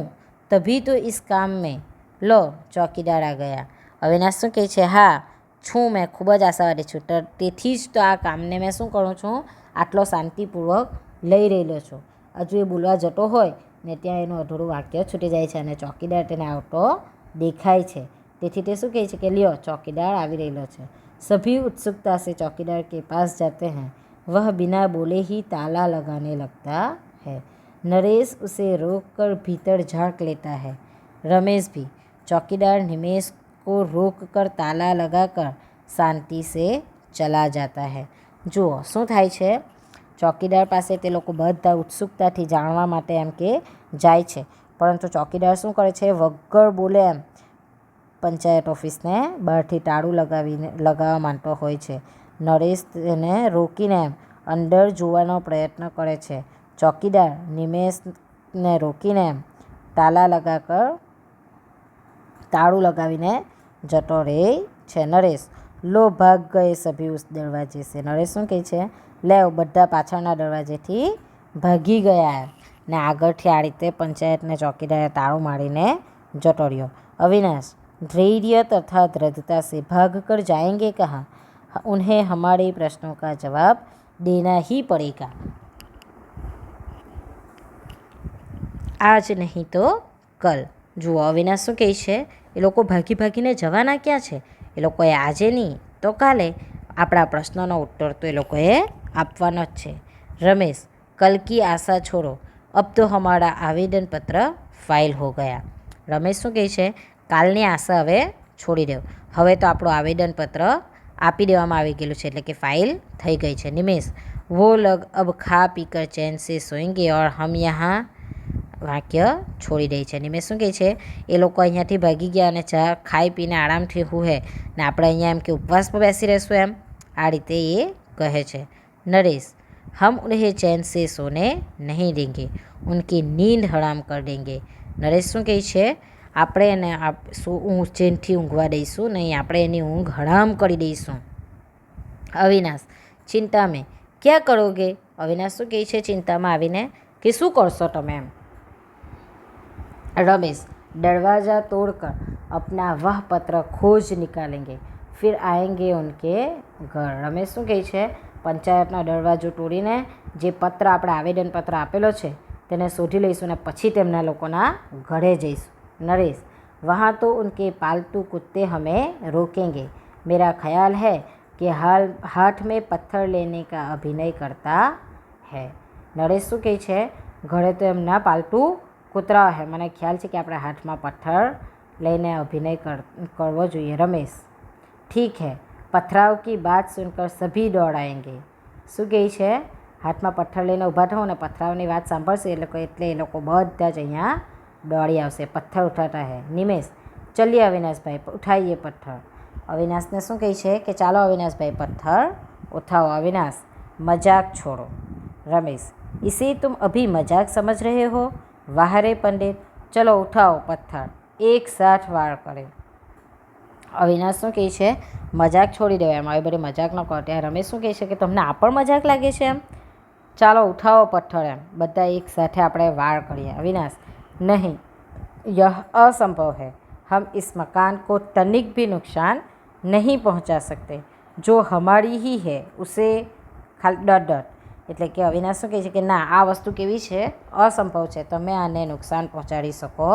तभी तो इस काम में लो चौकीदार आ गया. અવિનાશ શું કહે છે, હા છું મેં ખૂબ જ આશાવાદી છું. તેથી જ તો આ કામને મેં શું કરું છું, આટલો શાંતિપૂર્વક લઈ રહેલો છું. હજુ એ બોલવા જતો હોય ને ત્યાં એનું અધૂરું વાક્ય છૂટી જાય છે અને ચોકીદાર તેને આવતો દેખાય છે. તેથી તે શું કહે છે કે લ્યો चौकीदार આવી રહેલો છે. सभी उत्सुकता से चौकीदार के पास जाते हैं. वह बिना बोले ही ताला लगाने लगता है. नरेश उसे रोक कर भीतर झांक लेता है. रमेश भी. चौकीदार निमेश को रोक कर ताला लगाकर शांति से चला जाता है. જુઓ શું થાય છે, ચોકીદાર પાસે તે લોકો બધા ઉત્સુકતાથી જાણવા માટે એમ કે જાય છે, પરંતુ ચોકીદાર શું કરે છે, વગર બોલે એમ પંચાયત ઓફિસને બહારથી તાળું લગાવવા માંગતો હોય છે. નરેશ તેને રોકીને એમ અંદર જોવાનો પ્રયત્ન કરે છે. ચોકીદાર નિમેશને રોકીને એમ તાળું લગાવીને જતો રહે છે. નરેશ લો ભાગ ગયે સભી ઉસ દરવાજે સે. નરેશ શું કહે છે, લે બધા પાછળના દરવાજેથી ભાગી ગયા ને આગળથી આ રીતે પંચાયતને ચોકીદારે તાળું મારીને જતો રહ્યો. અવિનાશ धैर्य तथा दृढ़ता से भाग कर जाएंगे कहाँ, उन्हें हमारे प्रश्नों का जवाब देना ही पड़ेगा. आज नहीं तो कल. જુઓ અવિનાશ શું કહે છે, એ લોકો ભાગી ભાગીને જવાના ક્યાં છે, એ લોકોએ આજે નહીં તો કાલે આપણા પ્રશ્નોનો ઉત્તર તો એ લોકોએ આપવાનો જ છે. રમેશ કલ કી આશા છોડો, અબ તો હમારા આવેદન પત્ર ફાઇલ હો ગયા. રમેશ શું કહે છે, કાલની આશા હવે છોડી દો, હવે તો આપણું આવેદનપત્ર આપી દેવામાં આવી ગયેલું છે, એટલે કે ફાઇલ થઈ ગઈ છે. નિમેશ વો લગ અબ ખા પીકર ચેન સે સોએંગે ઓર હમ યહાં. વાક્ય છોડી દે છે. નિમેશ શું કહે છે, એ લોકો અહીંયાથી ભાગી ગયા અને ચા ખાઈ પીને આરામથી હુએ ને આપણે અહીંયા એમ કે ઉપવાસ પર બેસી રહેશું એમ, આ રીતે એ કહે છે. નરેશ હમ ઉન્हें ચેન સે સોને નહીં દેંગે, ઉનકી નીંદ હરામ કર દેંગે. નરેશ શું કહે છે, આપણે એને ચેનથી ઊંઘવા દઈશું નહીં, આપણે એની ઊંઘ હરામ કરી દઈશું. અવિનાશ ચિંતા મેં ક્યાં કરોગે. અવિનાશ શું કહે છે ચિંતામાં આવીને કે શું કરશો તમે એમ. रमेश दरवाज़ा तोड़कर अपना वह पत्र खोज निकालेंगे, फिर आएंगे उनके घर. रमेश શું કહે છે, પંચાયતનો દરવાજો તોડીને જે પત્ર આપણે આવેદનપત્ર આપેલો છે તેને શોધી લઈશું ને પછી તેમના લોકોના ઘરે જઈશું. नरेश वहाँ तो उनके पालतू कुत्ते हमें रोकेंगे. मेरा ख्याल है कि हाथ में पत्थर लेने का अभिनय करता है. नरेश શું કહે છે, ઘરે તો એમના પાલતુ કૂતરા હે, મને ખ્યાલ છે કે આપણે હાથમાં પથ્થર લઈને અભિનય કરવો જોઈએ. રમેશ ઠીક હે, પથરાવ કી બાત સુનકર સભી દોડ આएंगे. શું કહે છે, હાથમાં પથ્થર લઈને ઊભા થવું ને પથરાવની વાત સાંભળશે એટલે એ લોકો બધા જ અહીંયા દોડી આવશે. પથ્થર ઉઠાતા હે. નિમેશ ચલિए અવિનાશભાઈ ઉઠાઈએ પથ્થર. અવિનાશને શું કહે છે કે ચાલો અવિનાશભાઈ પથ્થર ઉઠાવો. અવિનાશ મજાક છોડો. रमेश इसे तुम अभी मजाक समझ रहे हो, वाह रे पंडित, चलो उठाओ पत्थर, एक साथ वार करे. અવિનાશ શું કહે છે, મજાક છોડી દેવાય એમ, આવી બધી મજાક ન કરો. ત્યાં રમેશ શું કહે છે કે તમને આ પણ મજાક લાગે છે એમ, ચાલો ઉઠાવો પથ્થર એમ, બધા એક સાથે આપણે વાર કરીએ. અવિનાશ नहीं, यह असंभव है, हम इस मकान को तनिक भी नुकसान नहीं पहुंचा सकते, जो हमारी ही है उसे डट. એટલે કે અવિનાશ શું કહે છે કે ના, આ વસ્તુ કેવી છે, અસંભવ છે, તમે આને નુકસાન પહોંચાડી શકો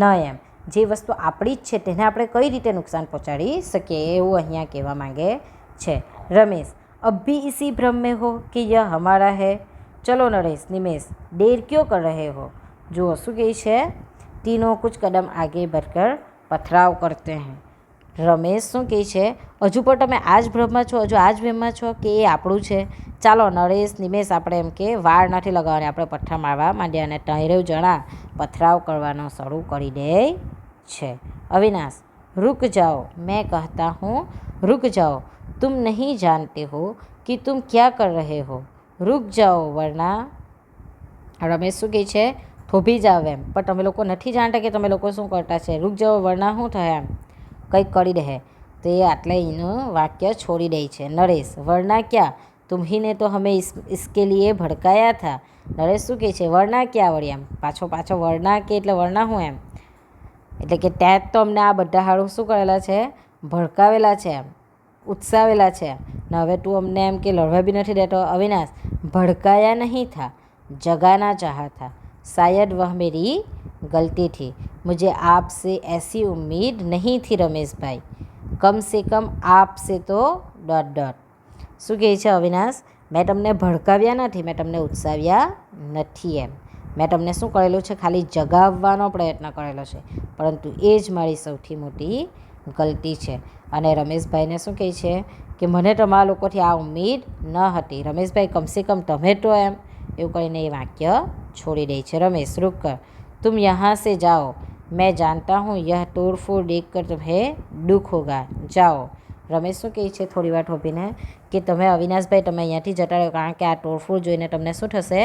ન એમ. જે વસ્તુ આપણી જ છે તેને આપણે કઈ રીતે નુકસાન પહોંચાડી શકીએ એવું અહીંયા કહેવા માંગે છે. રમેશ अब भी इसी भ्रम में हो कि यह हमारा है, चलो नरेश निमेश देर क्यों कर रहे हो. જુઓ શું કહે છે, तीनों कुछ कदम आगे बढ़कर पथराव करते हैं. રમેશ શું કહે છે, હજુ પણ તમે આ જ ભ્રમમાં છો, હજુ આ જ વહેમમાં છો કે એ આપણું છે. ચાલો નરેશ નિમેશ આપણે એમ કે વાર નથી લગાવવાની, આપણે પથ્થર મારવા માંડ્યા અને ત્રણેય જણા પથરાવ કરવાનો શરૂ કરી દે છે. અવિનાશ रुक जाओ, मैं कहता हूँ रुक जाओ, तुम नहीं जानते हो कि तुम क्या कर रहे हो, रुक जाओ वरना. રમેશ શું કહે છે, થોભી જાવ એમ, પણ તમે લોકો નથી જાણતા કે તમે લોકો શું કરતા છે, રૂક જાઓ વરના શું થાય એમ, કંઈક કરી દે. તો એ આટલે એનું વાક્ય છોડી દે છે. નરેશ વરના ક્યાં, तुम ही ने तो हमें इसके लिए भड़काया था. નરેશ શું કહે છે, વરના ક્યાં વળી એમ, પાછો વરના કે એટલે વરના હું એમ, એટલે કે ત્યાં જ તો અમને આ બધા હાડું શું કરેલા છે, ભડકાવેલા છે એમ. ઉત્સાવેલા છે ને હવે તું અમને એમ કે લડવા બી નથી દેતો. અવિનાશ, ભડકાયા नहीं था, जगाना चाहा था, शायद वह मेरी गलती थी, मुझे आपसे ऐसी उम्मीद नहीं थी रमेश भाई, कम से कम आपसे तो डॉट डॉट. શું કહે છે અવિનાશ? મેં તમને ભડકાવ્યા નથી, મેં તમને ઉત્સાવ્યા નથી. એમ મેં તમને શું કરેલું છે? ખાલી જગાવવાનો પ્રયત્ન કરેલો છે, પરંતુ એ જ મારી સૌથી મોટી ગલતી છે. અને રમેશભાઈને શું કહે છે કે મને તમારા લોકોથી આ ઉમ્મીદ ન હતી. રમેશભાઈ, કમસે કમ તમે તો એમ, એવું કહીને એ વાક્ય છોડી દે છે. રમેશ, रुक कर, तुम यहाँ से जाओ, मैं जानता हूँ यह तोड़ फोड़ देख कर तुम्हें दुख होगा, जाओ. રમેશ શું કહે છે થોડી વાર થોભીને કે તમે અવિનાશભાઈ તમે અહીંયાથી જતા રહ્યો, કારણ કે આ તોડફોડ જોઈને તમને શું થશે?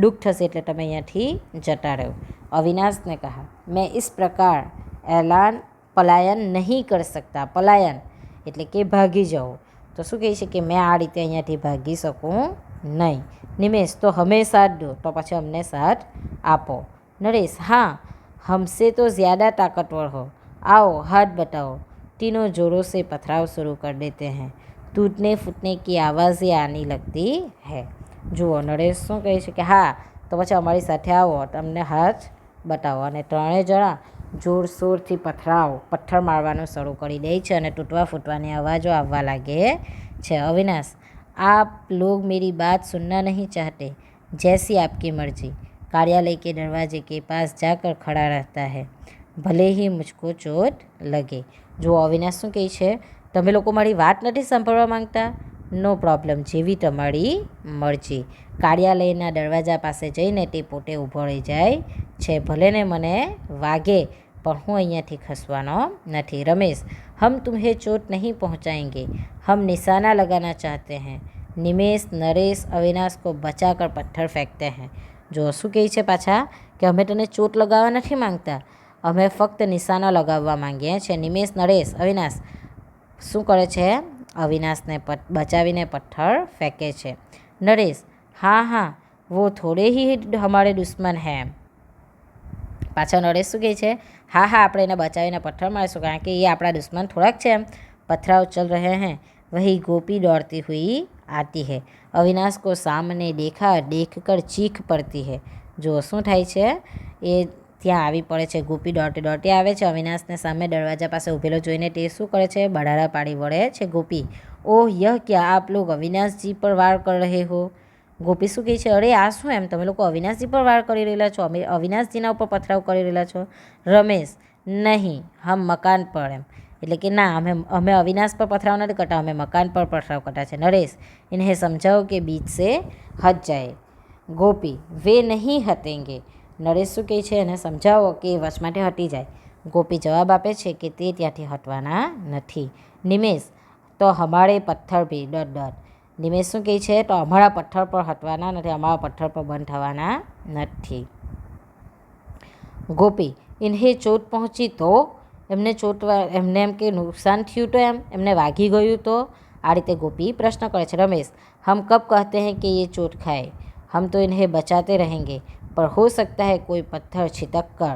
દુઃખ થશે, એટલે તમે અહીંયાથી જતા રહ્યો. અવિનાશ ने कहा, मैं इस प्रकार ऐलान पलायन नहीं कर सकता. પલાયન એટલે કે ભાગી જવું. તો શું કહે છે કે મેં આ રીતે અહીંયાથી ભાગી શકું નહીં. નિમેશ, તો હમે સાથ દો, તો પછી અમને સાથ આપો. नरेश, हाँ, हमसे तो ज़्यादा ताकतवर हो, आओ हाथ बताओ. तीनों जोरों से पथराव शुरू कर देते हैं, टूटने फूटने की आवाज़ें आने लगती है. જુઓ, નરેશ શું કહે છે કે હા, તો પછી અમારી સાથે આવો, તમને હાથ બતાવો. અને ત્રણેય જણા જોરશોરથી પથ્થર મારવાનું શરૂ કરી દે છે અને તૂટવા ફૂટવાની અવાજો આવવા લાગે છે. અવિનાશ, आप लोग मेरी बात सुनना नहीं चाहते, जैसी आपकी मर्जी. कार्यालय के दरवाजे के पास जाकर खड़ा रहता है, भले ही मुझको चोट लगे. જો અવિનાશ શું કહે છે, તમે લોકો મારી વાત નથી સાંભળવા માંગતા? નો પ્રોબ્લેમ, જેવી તમારી મરજી. કાર્યાલયના દરવાજા પાસે જઈને તે પોતે ઊભો રહી જાય છે. ભલે ને મને વાગે, પણ હું અહીંયાથી ખસવાનો નથી. રમેશ, हम तुम्हें चोट नहीं पहुंचाएंगे, हम निशाना लगाना चाहते हैं. निमेश नरेश अविनाश को बचाकर पत्थर फेंकते हैं. જો શું કહે છે પાછા કે અમે તને ચોટ લગાવવા નથી માંગતા, અમે ફક્ત નિશાના લગાવવા માંગીએ છીએ. નિમેશ નરેશ અવિનાશ શું કરે છે? અવિનાશને બચાવીને પથ્થર ફેંકે છે. નરેશ, हाँ हाँ, वो थोड़े ही हमारे दुश्मन हैं. પાછા નરેશ શું કહે છે? હા હા, આપણે એને બચાવીને પથ્થર મારીશું, કારણ કે એ આપણા દુશ્મન થોડાક છે. એમ पथराव चल रहे हैं, वही गोपी दौड़ती हुई आती है. अविनाश को सामने देखकर चीख पड़ती है. જો શું થાય છે? એ ત્યાં આવી પડે છે. ગોપી દોડતી દોડતી આવે છે. અવિનાશને સામે દરવાજા પાસે ઊભેલો જોઈને તે શું કરે છે? બડાડા પાડી વળે છે. ગોપી, ઓહ यह क्या, आप लोग अविनाश जी पर वार कर रहे हो. ગોપી શું કહે છે? અરે આ શું એમ, તમે લોકો અવિનાશજી પર વાર કરી રહેલા છો, અમે અવિનાશજીના ઉપર પથરાવ કરી રહેલા છો. રમેશ, નહીં, હમ મકાન પર. એમ એટલે કે ના, અમે અવિનાશ પર પથરાવ નથી કરતા, અમે મકાન પર પથરાવ કરતા છે. નરેશ, इन्हें समझाओ कि बीच से हट जाए. ગોપી, वे नहीं हटेंगे. નરેશ શું કહે છે? એને સમજાવો કે એ વચમાંથી હટી જાય. ગોપી જવાબ આપે છે કે તે ત્યાંથી હટવાના નથી. નિમેશ, તો હમારે પથ્થર ભી ડોટ ડોટ. નિમેશ શું કહે છે? તો અમારા પથ્થર પર હટવાના નથી, અમારા પથ્થર પર બંધ થવાના નથી. ગોપી, ઇન્હે ચોટ પહોંચી તો? એમને એમ કે નુકસાન થયું તો? એમને વાગી ગયું તો? આ રીતે ગોપી પ્રશ્ન કરે છે. રમેશ, हम कब कहते हैं कि ये चोट खाए, हम तो इन्हें बचाते रहेंगे, पर हो सकता है कोई पत्थर छिटक कर.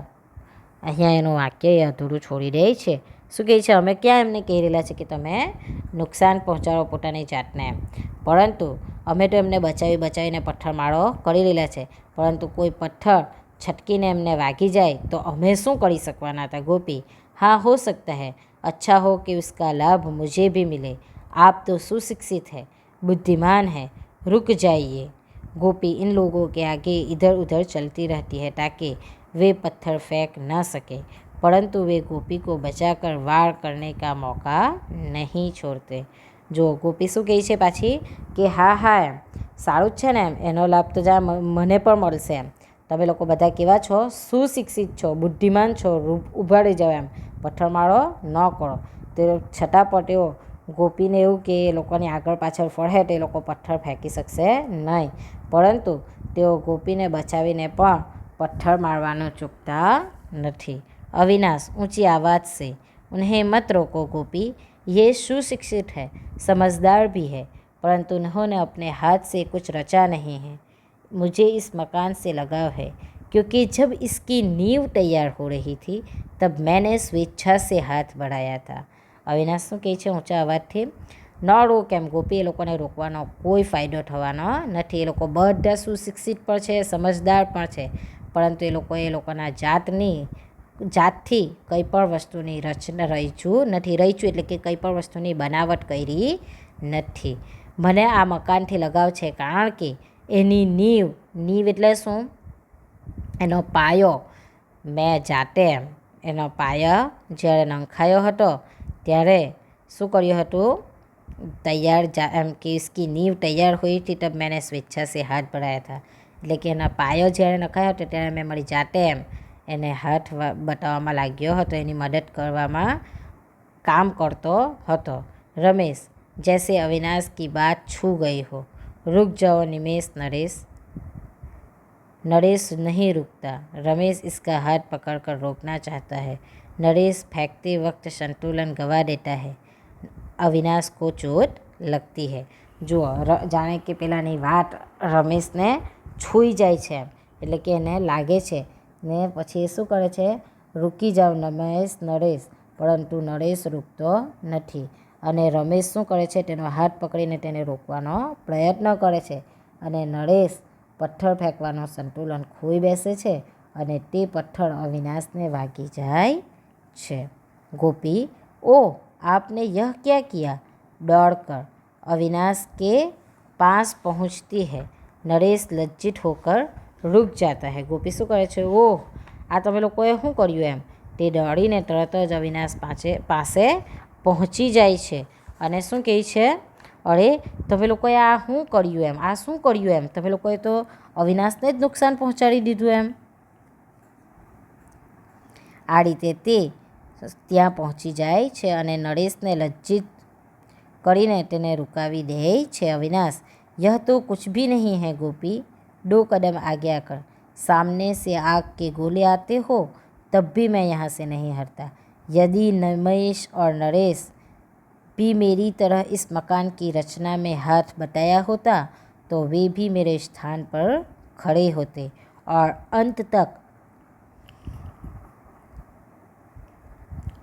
અહીંયા એનું વાક્ય એ અધૂરું છોડી દે છે. શું કહે છે? અમે ક્યાં એમને કહી રહેલા છે કે તમે નુકસાન પહોંચાડો પોતાની જાતને એમ, પરંતુ અમે તો એમને બચાવીને પથ્થર મારો કરી રહેલા છે, પરંતુ કોઈ પથ્થર છટકીને એમને વાગી જાય તો અમે શું કરી શકવાના હતા. ગોપી, हाँ हो सकता है, अच्छा हो कि उसका लाभ मुझे भी मिले, आप तो सुशिक्षित है, बुद्धिमान है, रुक जाइए. गोपी इन लोगों के आगे इधर उधर चलती रहती है ताकि वे पत्थर फेंक न सके, परंतु वे गोपी को बचाकर वार करने का मौका नहीं छोड़ते. જો ગોપી શું કહે છે પાછી કે હા હા એમ સારું જ છે ને, એનો લાભ તો જા મને પણ મળશે. એમ તમે લોકો બધા કેવા છો? સુશિક્ષિત છો, બુદ્ધિમાન છો, ઊભા રહી જાઓ, એમ પથ્થર મારો ન કરો. તે છતાં પણ તેઓ ગોપીને એવું કે એ લોકોની આગળ પાછળ ફળે તો એ લોકો પથ્થર ફેંકી શકશે નહીં, પરંતુ તેઓ ગોપીને બચાવીને પણ પથ્થર મારવાનું ચૂકતા નથી. अविनाश ऊंची आवाज़ से, उन्हें मत रोको गोपी, ये सुशिक्षित है, समझदार भी है, परंतु उन्होंने अपने हाथ से कुछ रचा नहीं है. मुझे इस मकान से लगाव है, क्योंकि जब इसकी नींव तैयार हो रही थी तब मैंने स्वेच्छा से हाथ बढ़ाया था. अविनाश શું કહે છે ઊંચા અવાજથી? ન રોક એમ. ગોપી એ લોકોને રોકવાનો કોઈ ફાયદો થવાનો નથી. એ લોકો બધા સુશિક્ષિત પણ છે, સમજદાર પણ છે, પરંતુ એ લોકોના જાતથી કંઈ પણ વસ્તુની રચના રચ્યું નથી. રચ્યું એટલે કે કંઈ પણ વસ્તુની બનાવટ કરી નથી. મને આ મકાનથી લગાવ છે કારણ કે એની નીવ એટલે શું? એનો પાયો મેં જાતે એનો પાયો જ્યારે નંખાયો હતો ત્યારે શું કર્યું હતું? તૈયાર એમ કે इसकी नींव तैयार हुई थी तब मैंने स्वेच्छा से हाथ बढ़ाया था. એટલે કે એના પાયો જ્યારે નખાયો હતો ત્યારે મેં મારી જાતે એને હાથ બતાવવામાં લાગ્યો હતો, એની મદદ કરવામાં કામ કરતો હતો. रमेश जैसे अविनाश की बात छू गई हो. रुक जाओ निमेश. नरेश नहीं रुकता. रमेश इसका हाथ पकड़कर रोकना चाहता है. नरेश फेंकते वक्त संतुलन गवा देता है. अविनाश को चोट लगती है. જો જાણે કે પેલાની વાત રમેશને છૂઈ જાય છે એટલે કે એને લાગે છે ને પછી એ શું કરે છે? રૂકી જાવ નરેશ. પરંતુ નરેશ રૂકતો નથી અને રમેશ શું કરે છે? તેનો હાથ પકડીને તેને રોકવાનો પ્રયત્ન કરે છે અને નરેશ પથ્થર ફેંકવાનો સંતુલન ખોઈ બેસે છે અને તે પથ્થર અવિનાશને વાગી જાય છે. गोपी ओ आपने यह क्या किया? दौड़कर अविनाश के पास पहुंचती है. नरेश लज्जित होकर रुक जाता है. गोपी શું કરે છે? ઓહ, આ તમે લોકોએ શું કર્યું એમ? તે દોડીને તરત જ અવિનાશ પાસે પહોંચી જાય છે અને શું કહે છે? અરે તમે લોકોએ આ શું કર્યું એમ? આ શું કર્યું એમ? તમે લોકોએ તો અવિનાશને જ નુકસાન પહોંચાડી દીધું એમ. આ રીતે તે ત્યાં પહોંચી જાય છે અને નરેશને લજ્જિત કરીને તેને रुकावी दे છે. अविनाश यह तो कुछ भी नहीं है गोपी. 2 कदम आगे आकर. सामने से आग के गोले आते हो तब भी मैं यहाँ से नहीं हटता. यदि निमेश और नरेश भी मेरी तरह इस मकान की रचना में हाथ बटाया होता तो वे भी मेरे स्थान पर खड़े होते और अंत तक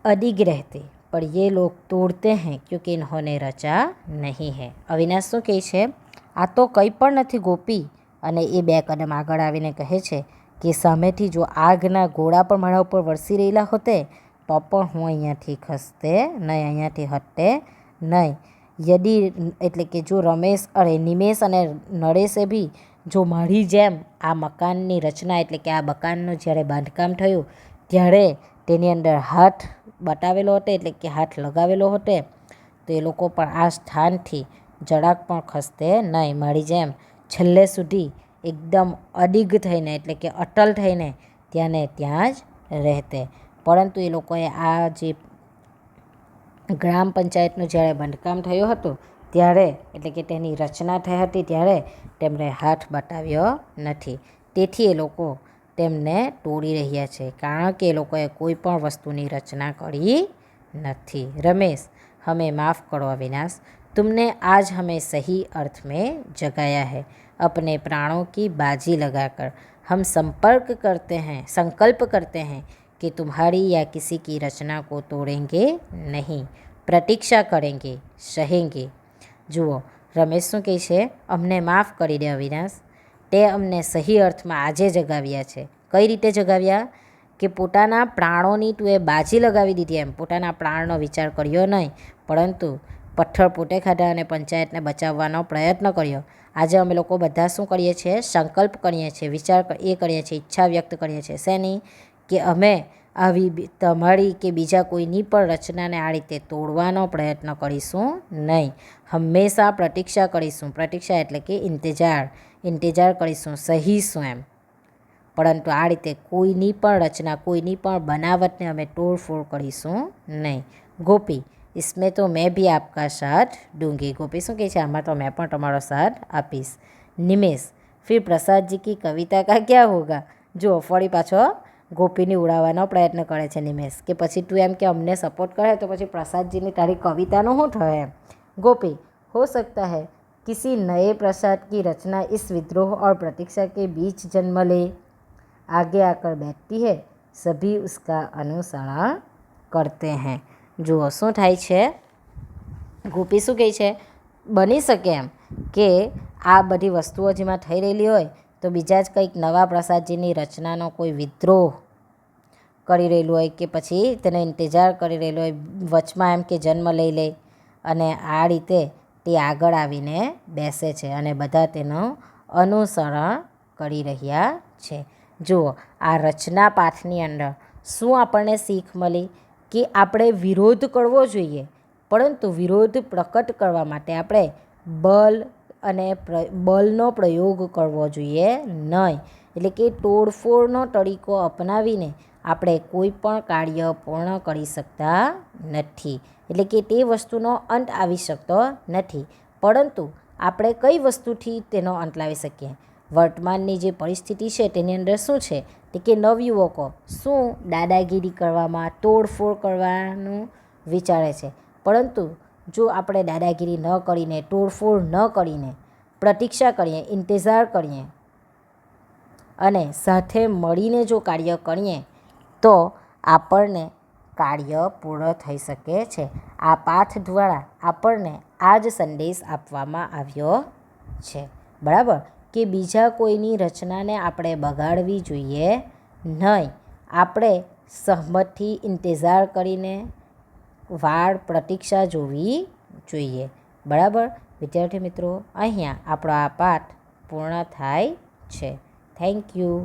अडिग रहते. पर ये लोग तोड़ते हैं क्योंकि इन्होंने रचा नहीं है. અવિનાશ શું કહે છે? આ તો કંઈ પણ નથી ગોપી. અને એ 2 કદમ આગળ આવીને કહે છે કે સામેથી જો આગના ગોળા પણ મારા ઉપર વરસી રહેલા હોતે તો પણ હું અહીંયાથી ખસતે નહીં, અહીંયાથી હટતે નહીં. યદી એટલે કે જો નિમેશ અને નરેશે બી જો મારી જેમ આ મકાનની રચના એટલે કે આ મકાનનું જ્યારે બાંધકામ થયું ત્યારે તેની અંદર હાથ બતાવેલો હતો એટલે કે હાથ લગાવેલો હતો તો એ લોકો પણ આ સ્થાનથી જરાક પણ ખસતે નહીં. મારી જેમ છેલ્લે સુધી એકદમ અડિગ થઈને એટલે કે અટલ થઈને ત્યાંને ત્યાં જ રહેતે. પરંતુ એ લોકોએ આ જે ગ્રામ પંચાયતનું જ્યારે બાંધકામ થયું હતું ત્યારે એટલે કે તેની રચના થઈ હતી ત્યારે તેમણે હાથ બતાવ્યો નથી. તેથી એ લોકો તેમને તોડી રહ્યા છે કારણ કે એ લોકોએ કોઈ પણ વસ્તુની રચના કરી નથી. रमेश हमें माफ़ करो अविनाश. तुमने आज हमें सही अर्थ में जगाया है. अपने प्राणों की बाजी लगाकर हम संकल्प करते हैं कि तुम्हारी या किसी की रचना को तोड़ेंगे नहीं, प्रतीक्षा करेंगे, सहेंगे. જુઓ રમેશ શું કહે છે? અમને માફ કરી દે અવિનાશ. તે અમને સહી અર્થમાં આજે જગાવ્યા છે. કઈ રીતે જગાવ્યા? કે પોતાના પ્રાણોની તું એ બાજી લગાવી દીધી એમ. પોતાના પ્રાણનો વિચાર કર્યો નહીં પરંતુ પથ્થર પોતે ખાધા અને પંચાયતને બચાવવાનો પ્રયત્ન કર્યો. આજે અમે લોકો બધા શું કરીએ છીએ? સંકલ્પ કરીએ છીએ, વિચાર કરીએ છીએ, ઈચ્છા વ્યક્ત કરીએ છીએ. શેની? કે અમે આવી તમારી કે બીજા કોઈની પણ રચનાને આ રીતે તોડવાનો પ્રયત્ન કરીશું નહીં. હંમેશા પ્રતીક્ષા કરીશું. પ્રતીક્ષા એટલે કે ઇંતજાર કરીશું, સહીશું એમ. પરંતુ આ રીતે કોઈની પણ રચના, કોઈની પણ બનાવટને અમે તોડફોડ કરીશું નહીં. ગોપી इसमें तो मैं भी आपका साथ दूंगी. ગોપી શું કહે છે? આમાં તો મેં પણ તમારો સાથ આપીશ. નિમેશ फिर प्रसाद जी की कविता का क्या होगा? જો ફરી પાછો ગોપીની ઉડાવવાનો પ્રયત્ન કરે છે નિમેશ કે પછી તું એમ કે અમને સપોર્ટ કરે તો પછી પ્રસાદજીની તારી કવિતાનું શું થશે એમ. ગોપી हो सकता है किसी नए प्रसाद की रचना इस विद्रोह और प्रतीक्षा के बीच जन्म ले. आगे आकर बैठती है, सभी उसका अनुसरण करते हैं. જુઓ શું થાય છે? ગોપી શું કહે છે, બની શકે એમ કે આ બધી વસ્તુઓ જેમાં થઈ રહેલી હોય તો બીજા જ કંઈક નવા પ્રસાદજીની રચનાનો કોઈ વિદ્રોહ કરી રહેલું હોય કે પછી તેનો ઇંતજાર કરી રહેલું હોય, વચમાં એમ કે જન્મ લઈ લે અને આ રીતે તે આગળ આવીને બેસે છે અને બધા તેનું અનુસરણ કરી રહ્યા છે. જુઓ, આ રચના પાઠની અંદર શું આપણને શીખ મળી કે આપણે વિરોધ કરવો જોઈએ, પરંતુ વિરોધ પ્રકટ કરવા માટે આપણે બળનો પ્રયોગ કરવો જોઈએ નહીં. એટલે કે તોડફોડનો તરીકો અપનાવીને આપણે કોઈ પણ કાર્ય પૂર્ણ કરી શકતા નથી. એટલે કે તે વસ્તુનો અંત આવી શકતો નથી, પરંતુ આપણે કઈ વસ્તુથી તેનો અંત લાવી શકીએ? વર્તમાનની જે પરિસ્થિતિ છે તેની અંદર શું છે કે નવયુવકો શું દાદાગીરી કરવામાં, તોડફોડ કરવાનું વિચારે છે, પરંતુ જો આપણે દાદાગીરી ન કરીને, તોડફોડ ન કરીને પ્રતીક્ષા કરીએ, ઇંતજાર કરીએ અને સાથે મળીને જો કાર્ય કરીએ તો આપણને કાર્ય પૂર્ણ થઈ શકે છે. આ પાઠ દ્વારા આપણને આ જ સંદેશ આપવામાં આવ્યો છે, બરાબર, કે બીજા કોઈની રચનાને આપણે બગાડવી જોઈએ નહીં. આપણે સહમતથી ઇંતજાર કરીને પ્રતીક્ષા જોવી જોઈએ, બરાબર. વિદ્યાર્થી મિત્રો, અહીંયા આપણો આ પાઠ પૂર્ણ થાય છે. Thank you.